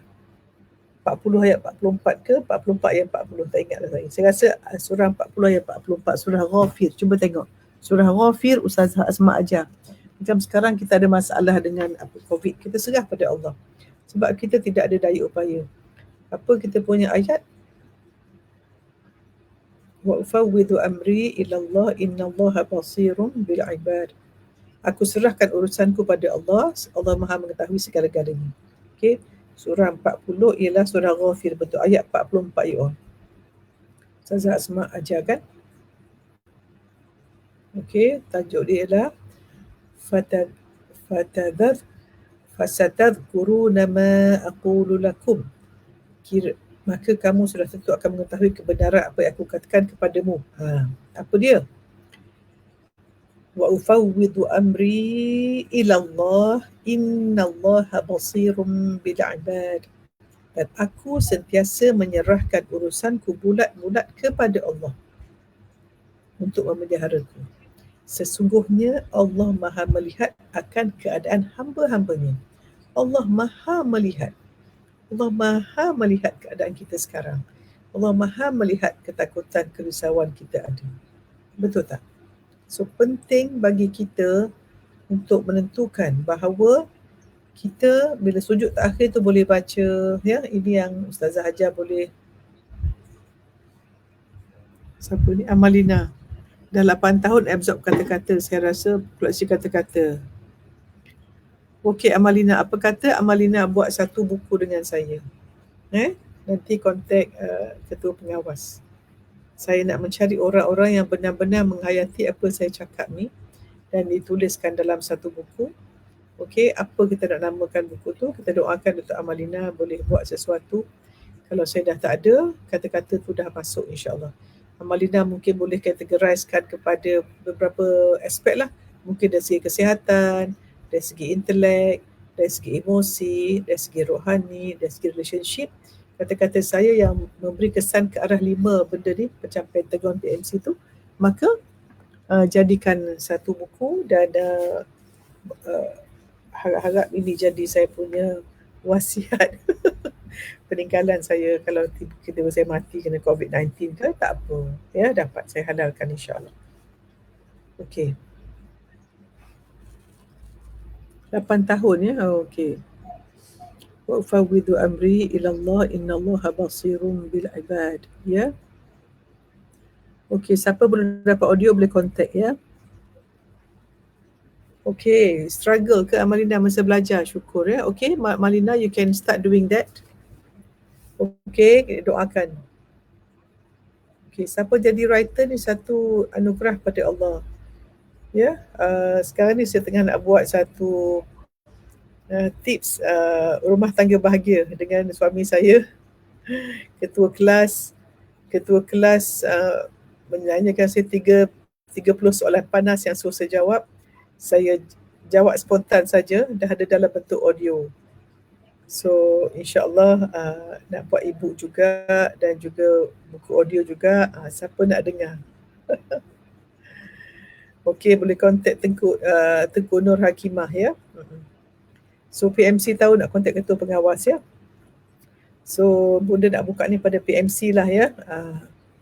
40 ayat 44 ke 44 ayat 40, tak ingat dah saya. Saya rasa surah 40 ayat 44, surah Ghafir. Cuba tengok. Surah Ghafir Ustazah Asma ajar. Macam sekarang kita ada masalah dengan COVID, kita serah pada Allah. Sebab kita tidak ada daya upaya. Apa kita punya ayat? Wa ufawwidu amri ila Allah innallaha basirun bil ibad. Aku serahkan urusanku pada Allah. Allah Maha mengetahui segala-galanya. Okey. Surah 40 ialah surah Ghafir, betul, ayat 44 you all. Ustazah Asma ajar, kan? Okey, tajuk dia ialah fasatadhkuruna ma aqulu lakum. Maka kamu sudah tentu akan mengetahui kebenaran apa yang aku katakan kepadamu. Apa dia? Wa ufawwidu amri ila Allah innallaha basirun bil ibad. Dan aku sentiasa menyerahkan urusanku bulat-bulat kepada Allah untuk memeliharaku. Sesungguhnya Allah Maha melihat akan keadaan hamba-hambanya. Allah Maha melihat. Allah Maha melihat keadaan kita sekarang. Allah Maha melihat ketakutan, kerisauan kita ada. Betul tak? So penting bagi kita untuk menentukan bahawa kita bila sujud terakhir tu boleh baca, ya, ini yang Ustazah ajar boleh. Siapa ni? Amalina. Dah 8 tahun absorb kata-kata, saya rasa koleksi kata-kata. Okey Amalina, apa kata Amalina buat satu buku dengan saya? Nanti kontak ketua pengawas. Saya nak mencari orang-orang yang benar-benar menghayati apa saya cakap ni dan dituliskan dalam satu buku. Okey, apa kita nak namakan buku tu? Kita doakan Dr. Amalina boleh buat sesuatu. Kalau saya dah tak ada, kata-kata tu dah masuk insya-Allah. Amalina mungkin boleh categorizekan kepada beberapa aspek lah. Mungkin dari segi kesihatan, dari segi intelek, dari segi emosi, dari segi rohani, dari segi relationship. Kata-kata saya yang memberi kesan ke arah 5 benda ni, macam Pentagon PMC tu, maka jadikan satu buku dan harap-harap ini jadi saya punya wasiat peninggalan saya kalau tiba-tiba saya mati kena COVID-19 ke, tak apa, ya, dapat saya halalkan insya-Allah. Okey. 8 tahun ya. Okey. Wa ufawwidu amri ila Allah innallaha basirun bil ibad, ya. Okey, siapa belum dapat audio boleh contact, ya. Okay, struggle ke Amalina masa belajar? Syukur ya. Okay, Malina, you can start doing that. Okay, doakan. Okay, siapa jadi writer ni satu anugerah pada Allah. Ya, sekarang ni saya tengah nak buat satu tips rumah tangga bahagia dengan suami saya. Ketua kelas menanyakan saya 30 soalan panas yang suruh saya jawab. Saya jawab spontan saja, dah ada dalam bentuk audio. So insyaAllah nak buat e-book juga dan juga buku audio juga. Siapa nak dengar? Okey, boleh contact Tengku Nur Hakimah ya. So PMC tahu nak contact ketua pengawas ya. So bunda nak buka ni pada PMC lah ya.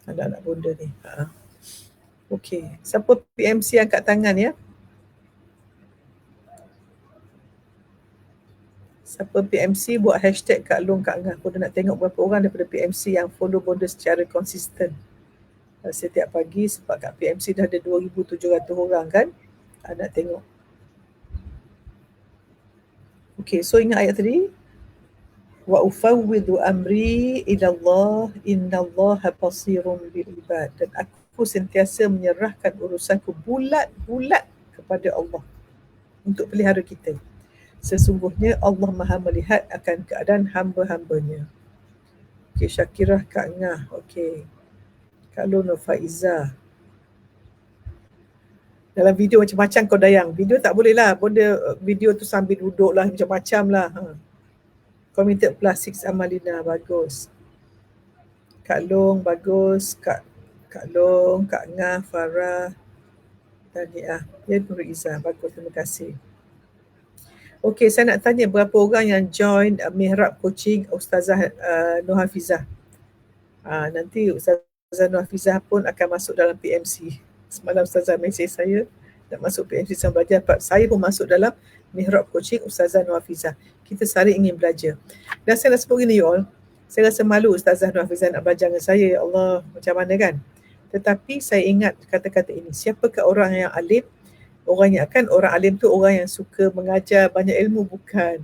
Anak-anak bunda ni. Okey, siapa PMC angkat tangan ya. Siapa PMC buat hashtag Kak Long Kak Ngah. Bunda nak tengok berapa orang daripada PMC yang follow bunda secara konsisten setiap pagi, sebab kat PMC dah ada 2,700 orang kan. Nak tengok. Okey, so ingat ayat tadi. Wa ufawwidu amri ila Allah innallaha basirun bil ibad. Dan aku sentiasa menyerahkan urusanku bulat-bulat kepada Allah untuk pelihara kita. Sesungguhnya Allah Maha melihat akan keadaan hamba-hambanya. Okey, Syakirah Kak Ngah. Okey. Kak Luna Faiza. Dalam video macam-macam kau dayang. Video tak boleh lah. Video tu sambil duduk lah macam-macam lah. Committed plus 6 Amalina, bagus. Kak Long, bagus. Kak Long, Kak Ngah, Farah, Taniah. Ya, Nur Izzah, bagus, terima kasih. Okey, saya nak tanya berapa orang yang join Mihrab Coaching Ustazah Nur Hafizah. Nanti Ustazah Nur Hafizah pun akan masuk dalam PMC. Semalam Ustazah mesej saya nak masuk PMC sama belajar. Saya pun masuk dalam Mihrab Coaching Ustazah Nur Hafizah. Kita saling ingin belajar. Dan saya rasa begini you all, saya rasa malu Ustazah Nur Hafizah nak belajar dengan saya. Ya Allah, macam mana kan? Tetapi saya ingat kata-kata ini. Siapakah orang yang alim? Orang alim tu orang yang suka mengajar banyak ilmu, bukan.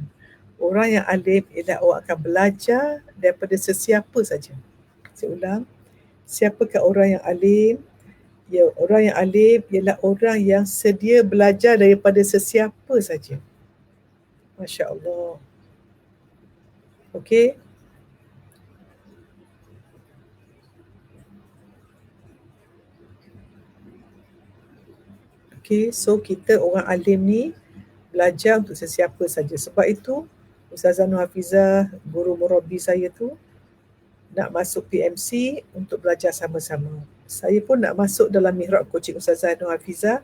Orang yang alim ialah orang akan belajar daripada sesiapa saja. Saya ulang. Siapakah orang yang alim? Ya, orang yang alim ialah orang yang sedia belajar daripada sesiapa saja. Masya Allah. Okey. Okey, so kita orang alim ni belajar untuk sesiapa saja. Sebab itu Ustazah Nur Hafizah, guru murabi saya tu, nak masuk PMC untuk belajar sama-sama. Saya pun nak masuk dalam Mihrab Coaching Ustazah Nur Hafizah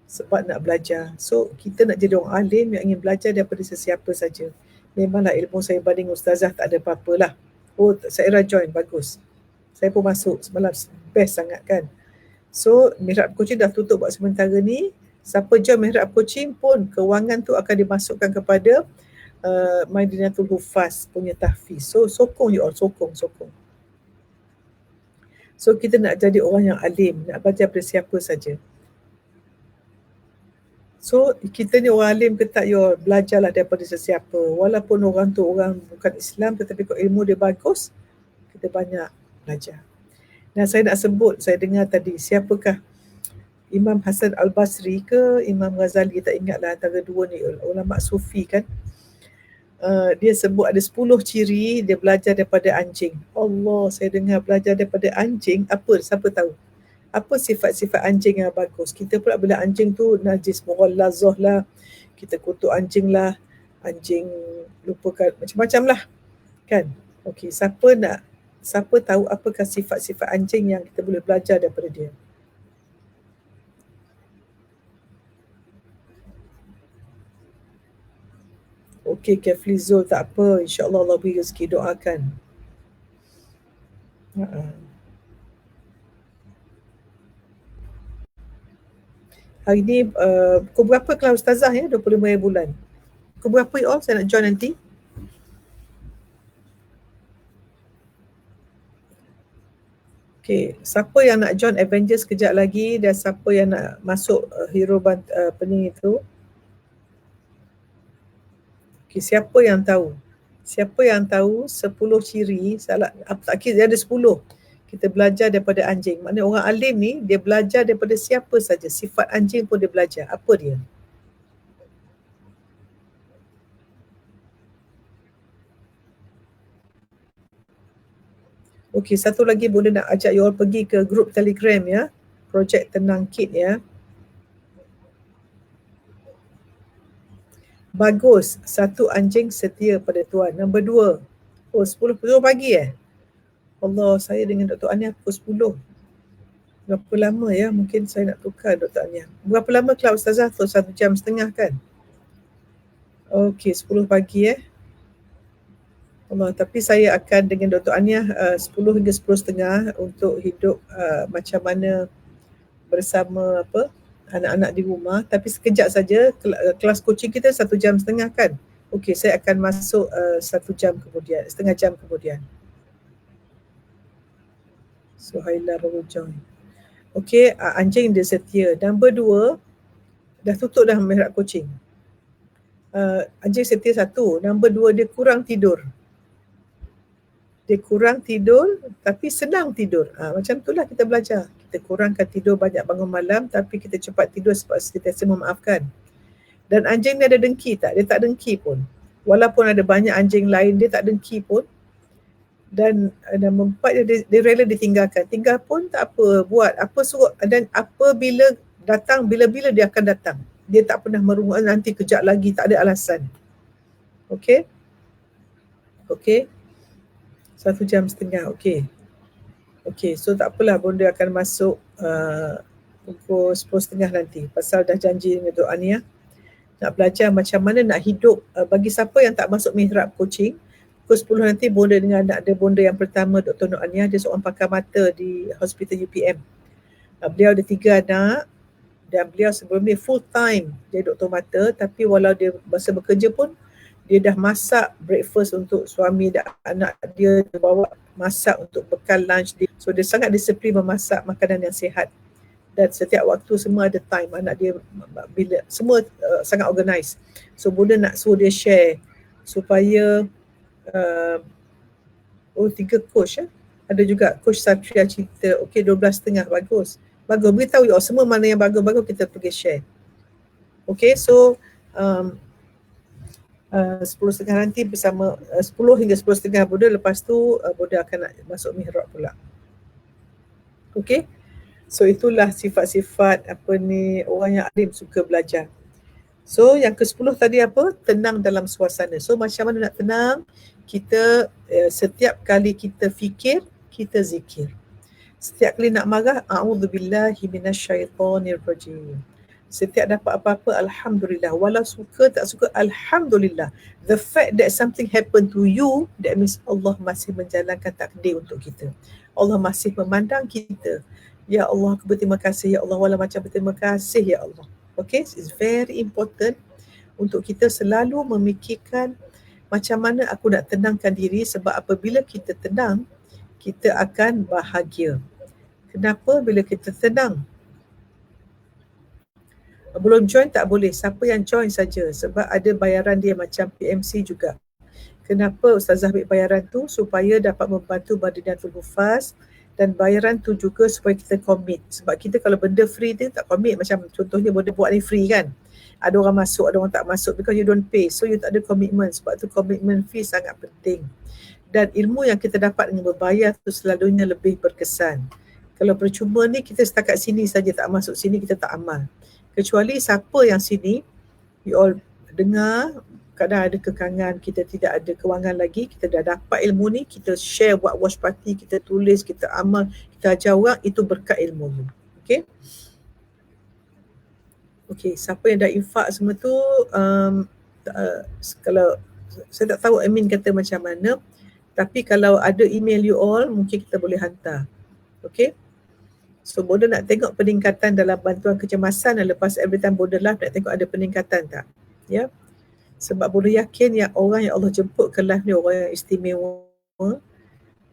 sebab nak belajar. So kita nak jadi orang alim yang ingin belajar daripada sesiapa saja. Memanglah ilmu saya banding Ustazah tak ada apa-apalah. Oh, saya join, bagus. Saya pun masuk semalam, best sangat kan. So Mihrab Coaching dah tutup buat sementara ni. Siapa join Mihrab Coaching pun kewangan tu akan dimasukkan kepada Madinatul Hufaz punya tahfiz. So sokong you all, sokong. So kita nak jadi orang yang alim, nak belajar daripada siapa saja. So kita ni orang alim ke tak, you all, belajarlah daripada sesiapa. Walaupun orang tu orang bukan Islam, tetapi kalau ilmu dia bagus, kita banyak belajar. Dan saya nak sebut, saya dengar tadi, siapakah Imam Hasan Al-Basri ke Imam Ghazali, tak ingatlah, antara dua ni ulama sufi kan. Dia sebut ada 10 ciri dia belajar daripada anjing. Allah, saya dengar belajar daripada anjing, apa, siapa tahu? Apa sifat-sifat anjing yang bagus? Kita pula bila anjing tu najis, mughallazah lah, kita kutuk anjing lah, anjing lupakan, macam-macam lah kan. Okey, siapa tahu apakah sifat-sifat anjing yang kita boleh belajar daripada dia? Okey, Kefli Zul, tak apa, insyaAllah Allah beri rezeki, doakan. Hari ni pukul berapa kelas Ustazah ya? 25 bulan. Pukul berapa you all saya nak join nanti? Okay, siapa yang nak join Avengers kejap lagi dan siapa yang nak masuk hero apa ni itu, Okey, siapa yang tahu? Siapa yang tahu 10 ciri salah, tak kira dia ada 10. Kita belajar daripada anjing. Maknanya orang alim ni dia belajar daripada siapa saja. Sifat anjing pun dia belajar. Apa dia? Okey, satu lagi boleh nak ajak you all pergi ke grup Telegram ya. Projek Tenang Kid ya. Bagus, satu anjing setia pada tuan. Nombor 2. Oh, 10 pagi Allah, saya dengan Dr. Ania pukul 10. Berapa lama ya? Mungkin saya nak tukar Dr. Ania. Berapa lama kelas Ustazah tu? 1.5 jam kan? Okey, 10 pagi Allah, tapi saya akan dengan Dr. Ania 10 hingga 10.30 untuk hidup macam mana bersama anak-anak di rumah. Tapi sekejap saja, kelas coaching kita 1.5 jam kan? Okey, saya akan masuk 1 jam kemudian, setengah jam kemudian. Suhaila baru join. Okey, anjing dia setia. Nombor 2, dah tutup dah mihrab coaching. Anjing setia 1. Nombor 2, dia kurang tidur. Dia kurang tidur tapi senang tidur. Macam itulah kita belajar. Kita kurangkan tidur, banyak bangun malam, tapi kita cepat tidur sebab kita memaafkan. Dan anjing ni ada dengki tak? Dia tak dengki pun. Walaupun ada banyak anjing lain, dia tak dengki pun. Dan mempat dia rela ditinggalkan. Tinggal pun tak apa, buat apa suruh, dan apabila datang, bila-bila dia akan datang. Dia tak pernah merungut nanti kejap lagi, tak ada alasan. Okey? Okey? 1.5 jam, okey. Okey, so tak apalah, bonda akan masuk pukul 10.30 nanti. Pasal dah janji dengan Dr. Ania nak belajar macam mana nak hidup. Bagi siapa yang tak masuk mihrab coaching, pukul 10 nanti bonda dengan anak dia, bonda yang pertama Dr. Nur Ania, dia seorang pakar mata di Hospital UPM. Beliau ada 3 anak dan beliau sebelum ni full time dia doktor mata, tapi walau dia masa bekerja pun dia dah masak breakfast untuk suami dan anak dia, dia bawa masak untuk bekal lunch dia. So dia sangat disiplin memasak makanan yang sihat. Dan setiap waktu semua ada time anak dia, bila semua sangat organize. So bonda nak suruh dia share supaya 3 coach ada juga coach Satria cerita. Okey, 12.30, bagus. Bagus, beritahu you all semua mana yang bagus-bagus kita pergi share. Okey, so 10.30 nanti bersama 10 hingga 10.30 bonda. Lepas tu bonda akan nak masuk mihrab pula. Okey, so itulah sifat-sifat orang yang alim suka belajar. So yang ke-10 tadi apa? Tenang dalam suasana. So macam mana nak tenang? Kita setiap kali kita fikir, kita zikir. Setiap kali nak marah, a'udzubillahi minasyaitonirrajim. Setiap dapat apa-apa, alhamdulillah. Walau suka tak suka, alhamdulillah. The fact that something happen to you, that means Allah masih menjalankan takdir untuk kita. Allah masih memandang kita. Ya Allah, aku berterima kasih ya Allah, walau macam berterima kasih ya Allah. Okay, it's very important untuk kita selalu memikirkan macam mana aku nak tenangkan diri, sebab apabila kita tenang, kita akan bahagia. Kenapa? Bila kita tenang. Belum join tak boleh, siapa yang join saja, sebab ada bayaran dia macam PMC juga. Kenapa Ustazah ambil bayaran tu? Supaya dapat membantu Madinatul Hufaz, dan bayaran tu juga supaya kita commit. Sebab kita kalau benda free tu tak commit, macam contohnya benda buat ni free kan, ada orang masuk, ada orang tak masuk, because you don't pay, so you tak ada komitmen. Sebab tu komitmen fee sangat penting. Dan ilmu yang kita dapat dengan berbayar tu selalunya lebih berkesan. Kalau percuma ni, kita setakat sini saja, tak masuk sini, kita tak amal. Kecuali siapa yang sini, you all dengar, kadang ada kekangan, kita tidak ada kewangan lagi, kita dah dapat ilmu ni, kita share, buat watch party, kita tulis, kita amal, kita ajar orang, itu berkat ilmu ni. Okay? Okay, siapa yang dah infak semua tu, kalau saya tak tahu admin kata macam mana, tapi kalau ada email you all, mungkin kita boleh hantar. Okay? So bonda nak tengok peningkatan dalam bantuan kecemasan, dan lepas every time bonda live nak tengok ada peningkatan tak. Ya. Sebab bonda yakin yang orang yang Allah jemput ke live ni orang yang istimewa.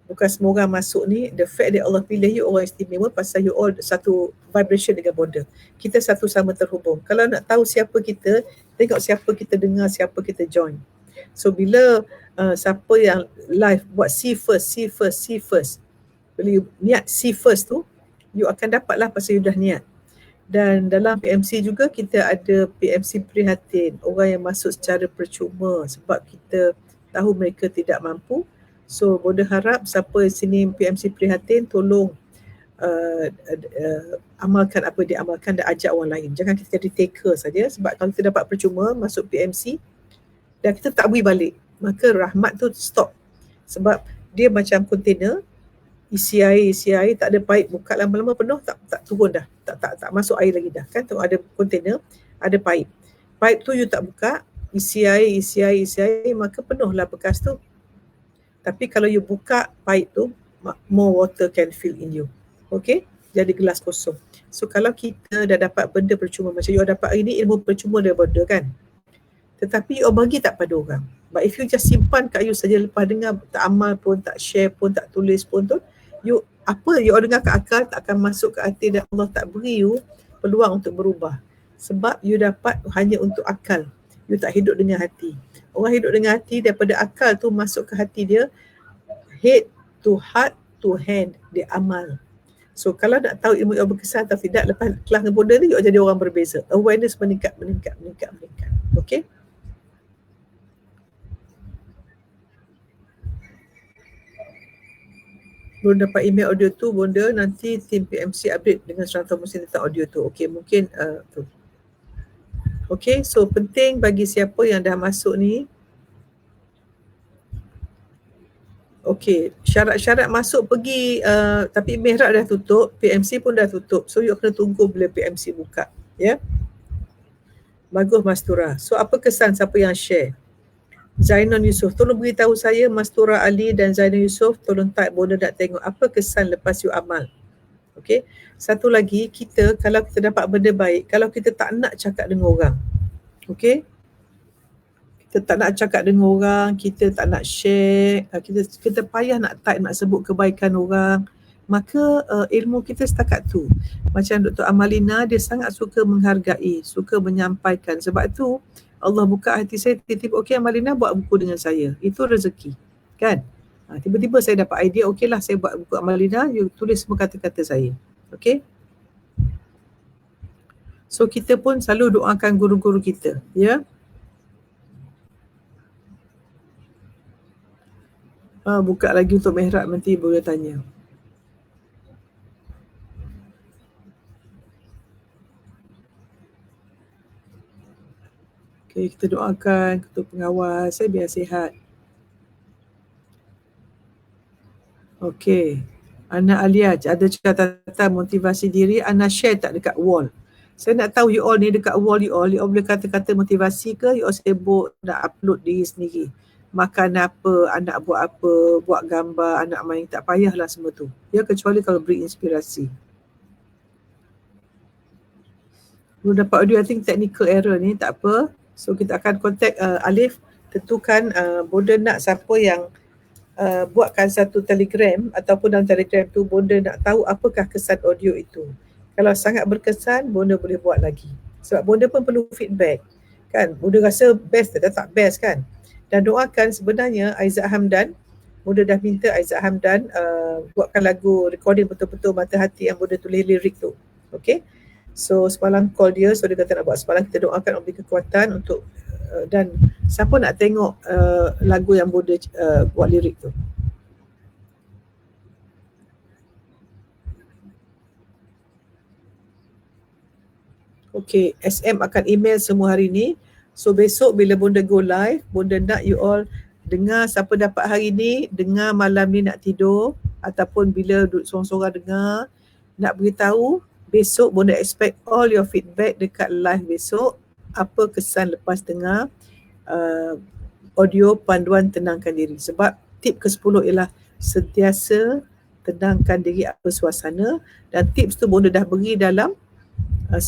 Bukan semua orang masuk ni, the fact that Allah pilih you orang istimewa pasal you all satu vibration dengan bonda. Kita satu sama terhubung. Kalau nak tahu siapa kita, tengok siapa kita dengar, siapa kita join. So bila siapa yang live buat see first, bila you niat see first tu, you akan dapatlah pasal you dah niat. Dan dalam PMC juga kita ada PMC prihatin, orang yang masuk secara percuma sebab kita tahu mereka tidak mampu. So Bonda harap siapa sini PMC prihatin, tolong amalkan apa dia amalkan dan ajak orang lain. Jangan kita jadi taker saja, sebab kalau kita dapat percuma masuk PMC dan kita tak beri balik, maka rahmat tu stop. Sebab dia macam kontainer, isi air tak ada paip, buka lama-lama penuh, tak turun dah, tak masuk air lagi dah kan. Tu ada kontainer, ada paip tu you tak buka, isi air, maka penuhlah bekas tu. Tapi kalau you buka paip tu, more water can fill in you. Okay, jadi gelas kosong. So kalau kita dah dapat benda percuma, macam you dapat hari ni ilmu percuma daripada kan, tetapi you bagi tak pada orang. But if you just simpan kat you saja, lepas dengar tak amal pun, tak share pun, tak tulis pun tu, you apa you dengar kat akal tak akan masuk ke hati, dan Allah tak beri you peluang untuk berubah. Sebab you dapat hanya untuk akal, you tak hidup dengan hati. Orang hidup dengan hati, daripada akal tu masuk ke hati dia, head to heart to hand, dia amal. So kalau nak tahu ilmu yang berkesan atau tidak, lepas kelas dengan Bonda ni, you jadi orang berbeza. Awareness meningkat. Okay. Belum dapat email audio tu Bonda, nanti tim PMC update dengan serantau Muslim tentang audio tu. Okay, mungkin tu. Okay, so penting bagi siapa yang dah masuk ni. Okay, syarat-syarat masuk pergi, tapi Mihrab dah tutup, PMC pun dah tutup. So you kena tunggu bila PMC buka. Ya. Bagus Mastura. So apa kesan siapa yang share? Zainon Yusof, tolong beritahu saya, Mastura Ali dan Zainon Yusof, tolong type, Bonda nak tengok apa kesan lepas you amal. Okay. Satu lagi, kita kalau kita dapat benda baik, kalau kita tak nak cakap dengan orang, okay, kita tak nak cakap dengan orang, kita tak nak share, kita payah nak type, nak sebut kebaikan orang, maka ilmu kita setakat tu. Macam Dr. Amalina, dia sangat suka menghargai, suka menyampaikan. Sebab tu Allah buka hati saya, tiba-tiba, okay Amalina buat buku dengan saya. Itu rezeki, kan? Tiba-tiba saya dapat idea, okay lah saya buat buku Amalina, you tulis semua kata-kata saya. Okay? So kita pun selalu doakan guru-guru kita, ya. Buka lagi untuk Mihrab, nanti boleh tanya. Okay, kita doakan ketua pengawas saya biar sihat. Okay, Ana Alia ada catatan motivasi diri, Ana share tak dekat wall? Saya nak tahu you all ni dekat wall, you all boleh kata-kata motivasi ke? You all sibuk nak upload diri sendiri? Makan apa, anak buat apa, buat gambar, anak main, tak payahlah semua tu. Ya, kecuali kalau beri inspirasi. Belum dapat audio, I think technical error ni, tak apa. So kita akan contact Alif, tentukan Bonda nak siapa yang buatkan satu telegram, ataupun dalam telegram tu Bonda nak tahu apakah kesan audio itu. Kalau sangat berkesan, Bonda boleh buat lagi. Sebab Bonda pun perlu feedback, kan? Bonda rasa best tak best, kan? Dan doakan sebenarnya Aizat Hamdan, Bonda dah minta Aizat Hamdan buatkan lagu recording betul-betul Mata Hati yang Bonda tulis lirik tu. Okay, so semalam call dia, so dia kata nak buat semalam. Kita doakan memberi kekuatan untuk dan siapa nak tengok lagu yang Bonda buat lirik tu. Okay, SM akan email semua hari ni. So besok bila Bonda go live, Bonda nak you all dengar, siapa dapat hari ni, dengar malam ni nak tidur, ataupun bila duduk sorang-sorang dengar, nak beritahu besok Bonda expect all your feedback dekat live besok. Apa kesan lepas dengar audio panduan tenangkan diri. Sebab tip ke-10 ialah sentiasa tenangkan diri apa suasana, dan tips tu Bonda dah beri dalam 10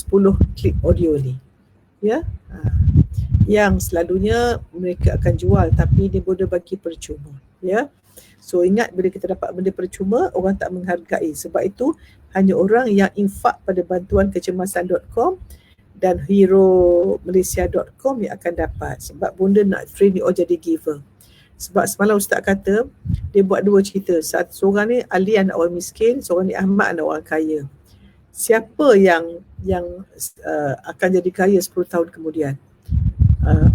klip audio ni. Ya. Yang selalunya mereka akan jual, tapi dia Bonda bagi percuma. Ya. So ingat, bila kita dapat benda percuma, orang tak menghargai. Sebab itu hanya orang yang infak pada bantuan kecemasan.com dan heromalaysia.com yang akan dapat, sebab bunda nak train you all jadi giver. Sebab semalam Ustaz kata dia buat dua cerita. Seorang ni Ali anak orang miskin, seorang ni Ahmad anak orang kaya. Siapa yang akan jadi kaya 10 tahun kemudian?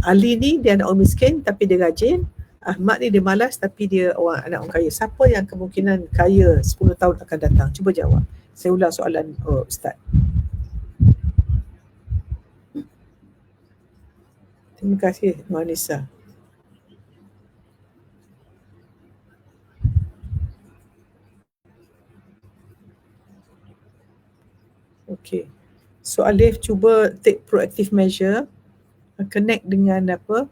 Ali ni dia anak orang miskin tapi dia rajin. Ahmad ni dia malas tapi dia anak orang kaya. Siapa yang kemungkinan kaya 10 tahun akan datang? Cuba jawab. Saya ulang soalan Ustaz. Terima kasih Manisa. Okay. So Alif cuba take proactive measure, connect dengan apa?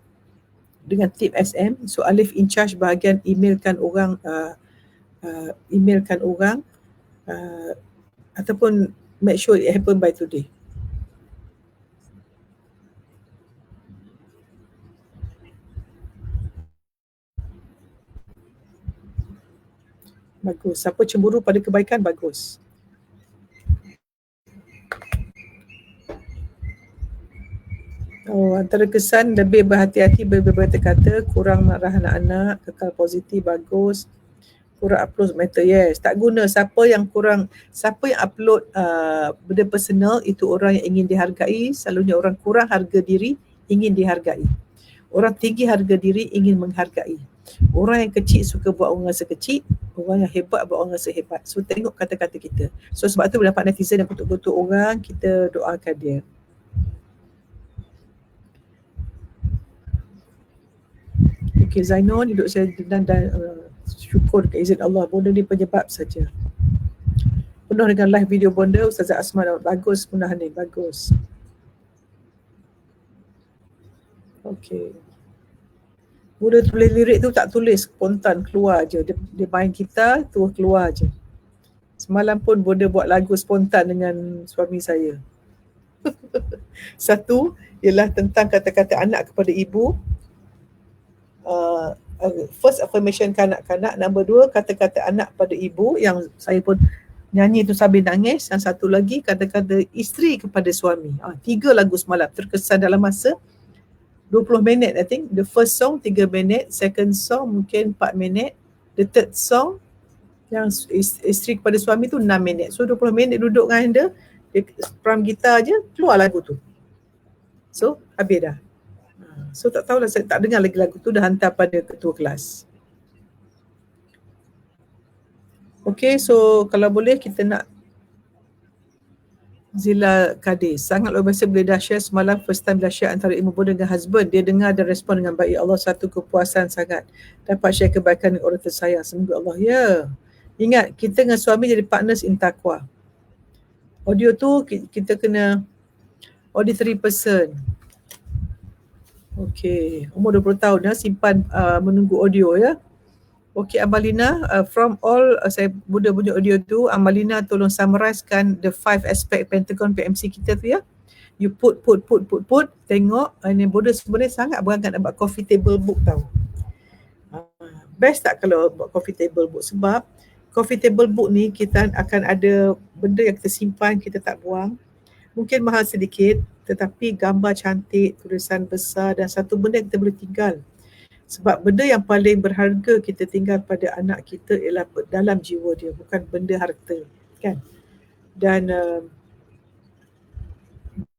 Dengan tip SM. So Alif in charge bahagian emailkan orang ataupun make sure it happen by today. Bagus. Siapa cemburu pada kebaikan, bagus. Antara kesan lebih berhati-hati, berkata-kata, kurang marah anak-anak, kekal positif, bagus. Kurang upload matter, yes. Tak guna. Siapa yang upload benda personal, itu orang yang ingin dihargai. Selalunya orang kurang harga diri, ingin dihargai. Orang tinggi harga diri, ingin menghargai. Orang yang kecil suka buat orang rasa kecil, orang yang hebat buat orang rasa hebat. So tengok kata-kata kita. So sebab tu dapat netizen yang kutuk-kutuk orang, kita doakan dia. Okay, Zainon, hidup saya dan syukur ke izin Allah. Bonda ni penyebab saja. Penuh dengan live video bonda. Ustazah Asma, bagus penuh ni, bagus. Okay. Bonda tulis lirik tu tak tulis, spontan keluar je. Dia main gitar, terus keluar je. Semalam pun bonda buat lagu spontan dengan suami saya. Satu, ialah tentang kata-kata anak kepada ibu. First affirmation kanak-kanak. Nombor 2, kata-kata anak pada ibu yang saya pun nyanyi tu sambil nangis. Yang satu lagi kata-kata isteri kepada suami. 3 lagu semalam terkesan dalam masa 20 minit I think. The first song 3 minit, second song mungkin 4 minit, the third song yang isteri kepada suami tu 6 minit. So 20 minit duduk dengan dia strum gitar je, keluar lagu tu. So habis dah. So tak tahulah, saya tak dengar lagi lagu tu, dah hantar pada ketua kelas. Okay, so kalau boleh kita nak Zila Kadir, sangat luar biasa boleh dah share semalam, first time dah share antara ilmu bonda dengan husband. Dia dengar dan respon dengan baik. Allah, satu kepuasan sangat dapat share kebaikan dengan orang tersayang. Semoga Allah. Ya, ingat kita dengan suami jadi partners in taqwa. Audio tu kita kena auditory person. Okay, umur 20 tahun ya, simpan menunggu audio ya. Okay, Amalina, from all saya Buddha punya audio tu, Amalina tolong summarizekan the 5 aspect Pentagon PMC kita tu ya. You put, tengok. Ini Buddha sebenarnya sangat berangan nak buat coffee table book tau. Best tak kalau buat coffee table book, sebab coffee table book ni kita akan ada benda yang kita simpan, kita tak buang. Mungkin mahal sedikit, tetapi gambar cantik, tulisan besar dan satu benda yang kita boleh tinggal. Sebab benda yang paling berharga kita tinggal pada anak kita ialah dalam jiwa dia, bukan benda harta, kan? Dan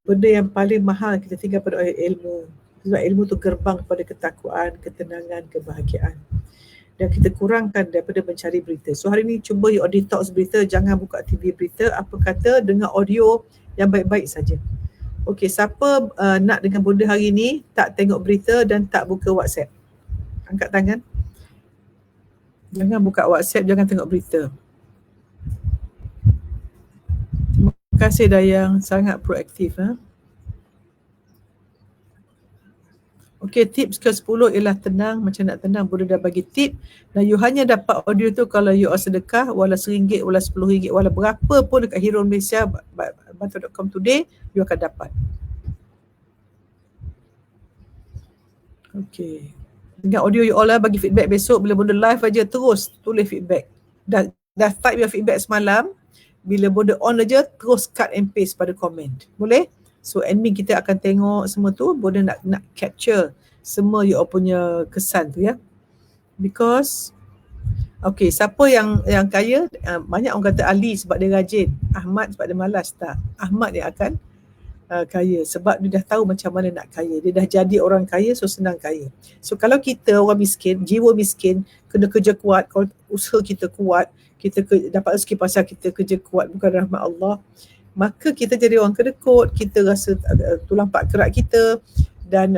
benda yang paling mahal kita tinggal pada ilmu. Sebab ilmu tu gerbang kepada ketakwaan, ketenangan, kebahagiaan. Dan kita kurangkan daripada mencari berita. So hari ni cuba you detox berita, jangan buka TV berita, apa kata dengar audio yang baik-baik saja. Okey, siapa nak dengan bunda hari ni tak tengok berita dan tak buka WhatsApp? Angkat tangan. Jangan buka WhatsApp, jangan tengok berita. Terima kasih Dayang, sangat proaktif. Okey, tips ke-10 ialah tenang. Macam nak tenang, boleh dah bagi tip. Dan you hanya dapat audio tu kalau you sedekah, wala RM1, wala RM10, wala berapa pun dekat Hero Malaysia, bantu.com today, you akan dapat. Okey. Dengan audio you all lah, bagi feedback besok. Bila benda live aja terus tulis feedback. Dah type your feedback semalam. Bila benda on aja terus cut and paste pada komen. Boleh? So admin kita akan tengok semua tu, boleh nak capture semua you all punya kesan tu ya. Because okay, siapa yang kaya? Banyak orang kata Ali sebab dia rajin, Ahmad sebab dia malas. Tak, Ahmad yang akan kaya sebab dia dah tahu macam mana nak kaya. Dia dah jadi orang kaya, so senang kaya. So kalau kita orang miskin, jiwa miskin, kena kerja kuat, kalau usaha kita kuat, kita dapat rezeki pasal kita kerja kuat, bukan rahmat Allah, maka kita jadi orang kedekut, kita rasa tulang pak kerak kita dan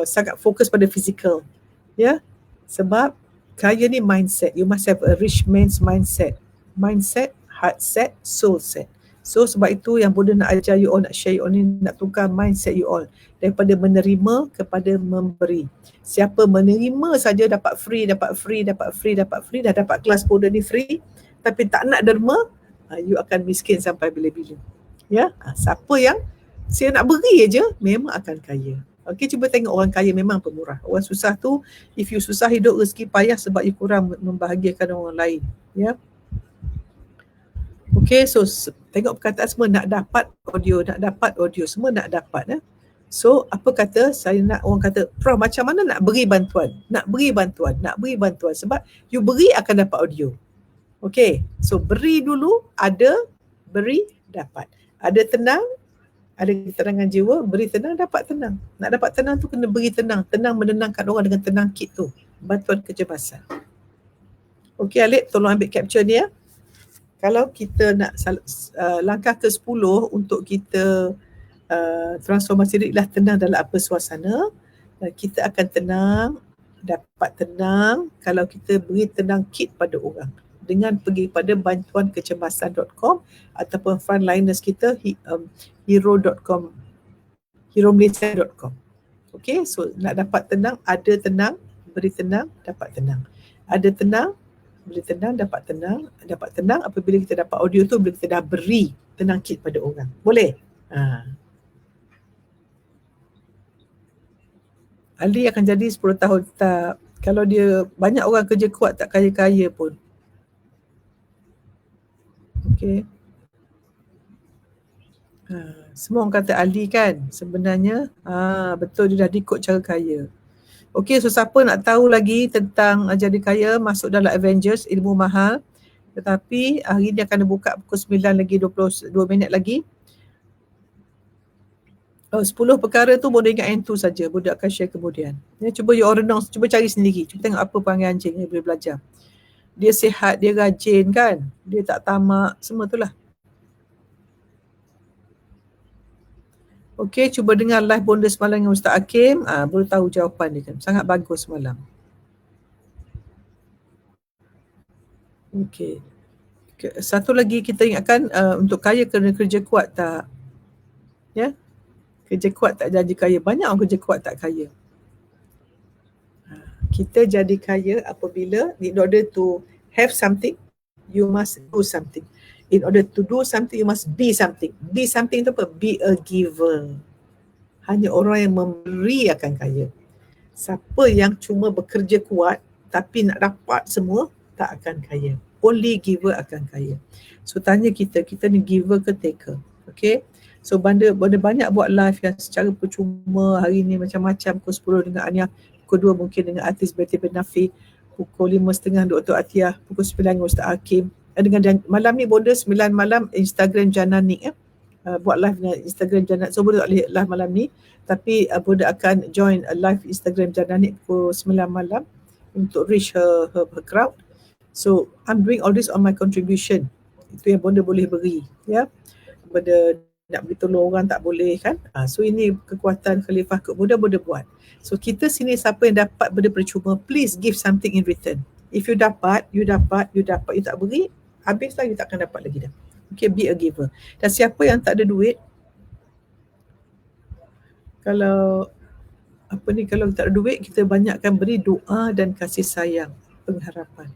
sangat fokus pada fizikal. Ya, sebab kaya ni mindset. You must have a rich man's mindset. Mindset, heart set, soul set. So sebab itu yang Buddha nak ajar you all, nak share you all ni, nak tukar mindset you all daripada menerima kepada memberi. Siapa menerima saja dapat free, dah dapat kelas Buddha ni free, tapi tak nak derma, you akan miskin sampai bila-bila. Ya, siapa yang nak beri aja memang akan kaya. Okey, cuba tengok orang kaya memang pemurah. Orang susah tu, if you susah hidup, rezeki payah sebab you kurang membahagiakan orang lain. Ya. Okey, so tengok perkataan semua, nak dapat audio, semua nak dapat. Ya. So apa kata, saya nak orang kata, Prof macam mana nak beri bantuan? Nak beri bantuan sebab you beri akan dapat audio. Okey, so beri dulu, ada, beri, dapat. Ada tenang, ada keterangan jiwa, beri tenang, dapat tenang. Nak dapat tenang tu kena beri tenang. Tenang menenangkan orang dengan tenang kit tu. Bantuan kecemasan. Okey Alip, tolong ambil capture ni ya. Kalau kita nak langkah ke-10 untuk kita transformasi diri lah tenang dalam apa suasana, kita akan tenang, dapat tenang kalau kita beri tenang kit pada orang dengan pergi pada bantuankecemasan.com ataupun frontliners kita hero.com, heromalaysia.com. Okay, so nak dapat tenang, ada tenang, beri tenang, dapat tenang. Ada tenang, beri tenang, dapat tenang apabila kita dapat audio tu, bila kita dah beri tenang kit pada orang. Boleh? Ali akan jadi 10 tahun tak. Kalau dia, banyak orang kerja kuat tak kaya-kaya pun. Okay. Semua orang kata Ali kan, sebenarnya betul dia dah dikut cara kaya. Okay, so siapa nak tahu lagi tentang jadi kaya, masuk dalam Avengers, ilmu mahal. Tetapi hari ni akan buka pukul 9 lagi 22 minit lagi. 10 perkara tu boleh ingat yang tu saja, Buddha akan share kemudian. Ya, cuba you all renung, cuba cari sendiri. Cuba tengok apa perangai anjing yang boleh belajar. Dia sihat, dia rajin kan, dia tak tamak, semua tu lah. Okey, cuba dengar live bonda semalam dengan Ustaz Hakim. Boleh tahu jawapan dia kan. Sangat bagus semalam. Okey. Satu lagi kita ingatkan, untuk kaya kena kerja kuat tak? Ya? Kerja kuat tak jadi kaya. Banyak orang kerja kuat tak kaya. Kita jadi kaya apabila in order to have something, you must do something. In order to do something, you must be something. Be something tu apa? Be a giver. Hanya orang yang memberi akan kaya. Siapa yang cuma bekerja kuat tapi nak dapat semua, tak akan kaya. Only giver akan kaya. So tanya kita ni giver ke taker? Okay? So benda banyak buat live yang secara percuma hari ni macam-macam. Pukul 10 dengan Ania, pukul 2 mungkin dengan artis Betty bin Nafi, pukul 5.30 Dr. Atiyah, pukul 9 dengan Ustaz Hakim. Dengan malam ni bonda 9 malam Instagram Jananik buat live dengan Instagram Jananik. So bonda tak boleh live malam ni, tapi bonda akan join live Instagram Jananik pukul 9 malam untuk reach her crowd. So I'm doing all this on my contribution. Itu yang bonda boleh beri ya. Bonda nak beri tolong orang tak boleh kan. So ini kekuatan Khalifah Bonda buat. So kita sini siapa yang dapat benda percuma, please give something in return. If you dapat, you tak beri, habislah, you tak akan dapat lagi dah. Okay, be a giver. Dan siapa yang tak ada duit, kalau tak ada duit, kita banyakkan beri doa dan kasih sayang, pengharapan.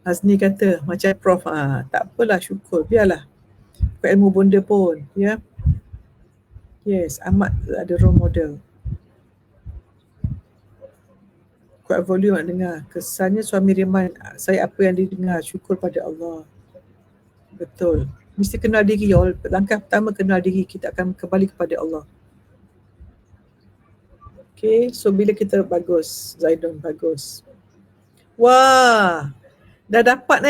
Azni kata, macam Prof, tak apalah, syukur, biarlah. Bukan ilmu bonda pun, ya. Yes, Ahmad ada role model. Kuat volume nak dengar. Kesannya suami Riman, saya apa yang didengar, syukur pada Allah. Betul. Mesti kenal diri, y'all. Langkah pertama kenal diri, kita akan kembali kepada Allah. Okay, so bila kita bagus, Zaidon bagus. Wah, dah dapat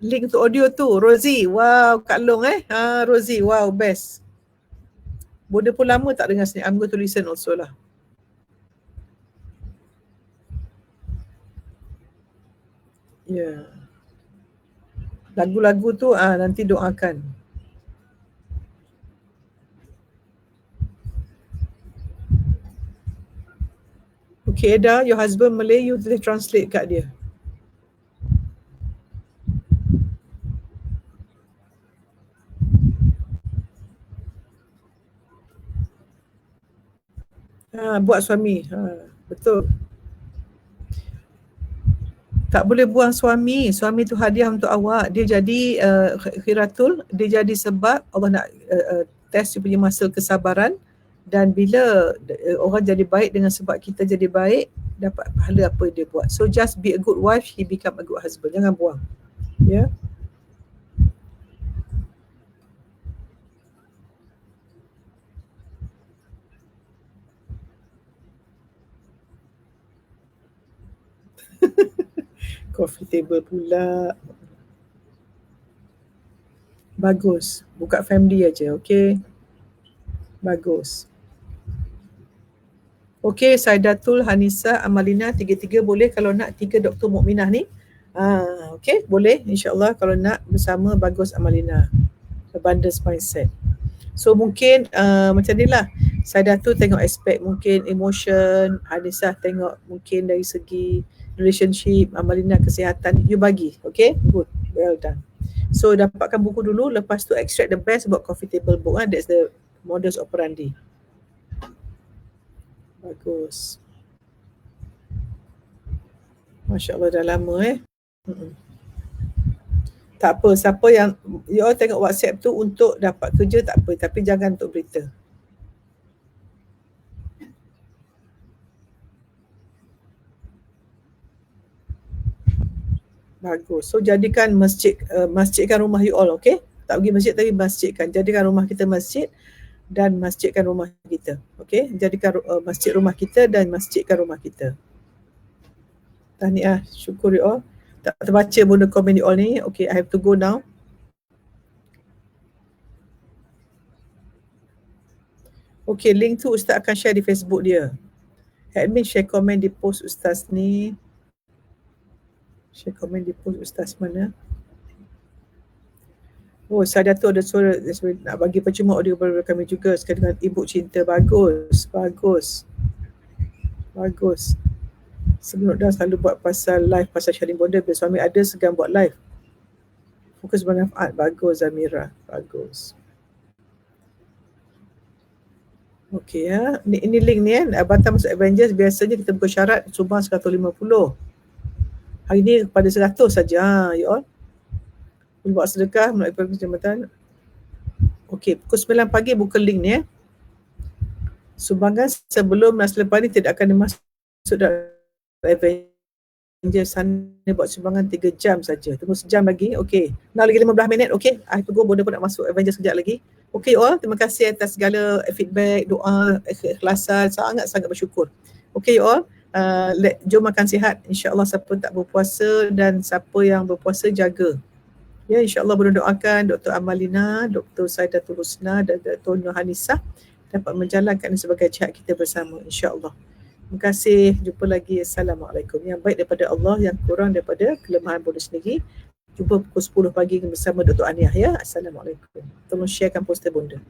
link untuk audio tu. Rosie, wow, Kak Long Rosie, wow, best. Boda pun lama tak dengar sini. I'm going to listen also lah. Ya. Yeah. Lagu-lagu tu nanti doakan. Okay, Eda, your husband Malay, you translate kat dia. Buat suami. Betul. Tak boleh buang suami. Suami tu hadiah untuk awak. Dia jadi khiratul, dia jadi sebab Allah nak test dia punya masa kesabaran, dan bila orang jadi baik dengan sebab kita jadi baik, dapat pahala apa dia buat. So just be a good wife, he become a good husband. Jangan buang. Ya. Yeah? Coffee table pula. Bagus. Buka family aja, okay? Bagus. Okay, Saidatul, Hanisa, Amalina, tiga-tiga boleh kalau nak. 3 Dr. Mukminah ni. Okay, boleh insyaAllah kalau nak bersama. Bagus, Amalina. Abundance mindset. So mungkin macam ni lah. Saidatul tengok aspek mungkin emotion, Hanisa tengok mungkin dari segi relationship, Amalina kesihatan. You bagi, okay? Good, well done. So dapatkan buku dulu, lepas tu extract the best about coffee table book. That's the modus operandi. Bagus. Masya Allah, dah lama Tak apa, siapa yang you all tengok WhatsApp tu untuk dapat kerja tak apa, tapi jangan untuk berita. Bagus. So jadikan masjidkan rumah you all, okay? Tak pergi masjid tapi masjidkan. Jadikan rumah kita masjid dan masjidkan rumah kita, okay? Jadikan masjid rumah kita dan masjidkan rumah kita. Tahniah, syukur you all. Tak terbaca benda komen you all ni. Okay, I have to go now. Okay, link tu Ustaz akan share di Facebook dia. Admin share komen di post Ustaz ni. Share komen di post Ustaz mana? Oh, Saidatul ada suara nak bagi percuma audio kepada kami juga sekali dengan Ibu Cinta. Bagus, bagus. Bagus. Sebelum dah selalu buat pasal live, pasal sharing bonda. Bila suami ada, segan buat live. Fokus bermanfaat. Bagus, Zamira. Bagus. Okay ya. Ini link ni kan. Bantam masuk Avengers, biasanya kita buka syarat sumbang 150. Hari ni pada 100 saja. You all. Buat sedekah melalui perkhidmatan. Okey, pukul 9 pagi buka link ni Sumbangan sebelum dan selepas ni tidak akan dimasuk dalam Avengers. Sana buat sumbangan 3 jam saja. Tunggu sejam lagi. Okey. Now lagi 15 minit. Okey. I have to go. Bodoh pun nak masuk Avengers sekejap lagi. Okey all. Terima kasih atas segala feedback, doa, ikhlasan. Sangat-sangat bersyukur. Okey all. Jom makan sihat. InsyaAllah siapa tak berpuasa dan siapa yang berpuasa jaga. Ya, insyaAllah berdoakan Dr. Amalina, Dr. Saidatul Husna dan Dr. Nur Hanisa dapat menjalankan sebagai jihad kita bersama, insyaAllah. Terima kasih. Jumpa lagi. Assalamualaikum. Yang baik daripada Allah, yang kurang daripada kelemahan bonda sendiri. Jumpa pukul 10 pagi bersama Dr. Aniah ya. Assalamualaikum. Tolong sharekan poster bonda.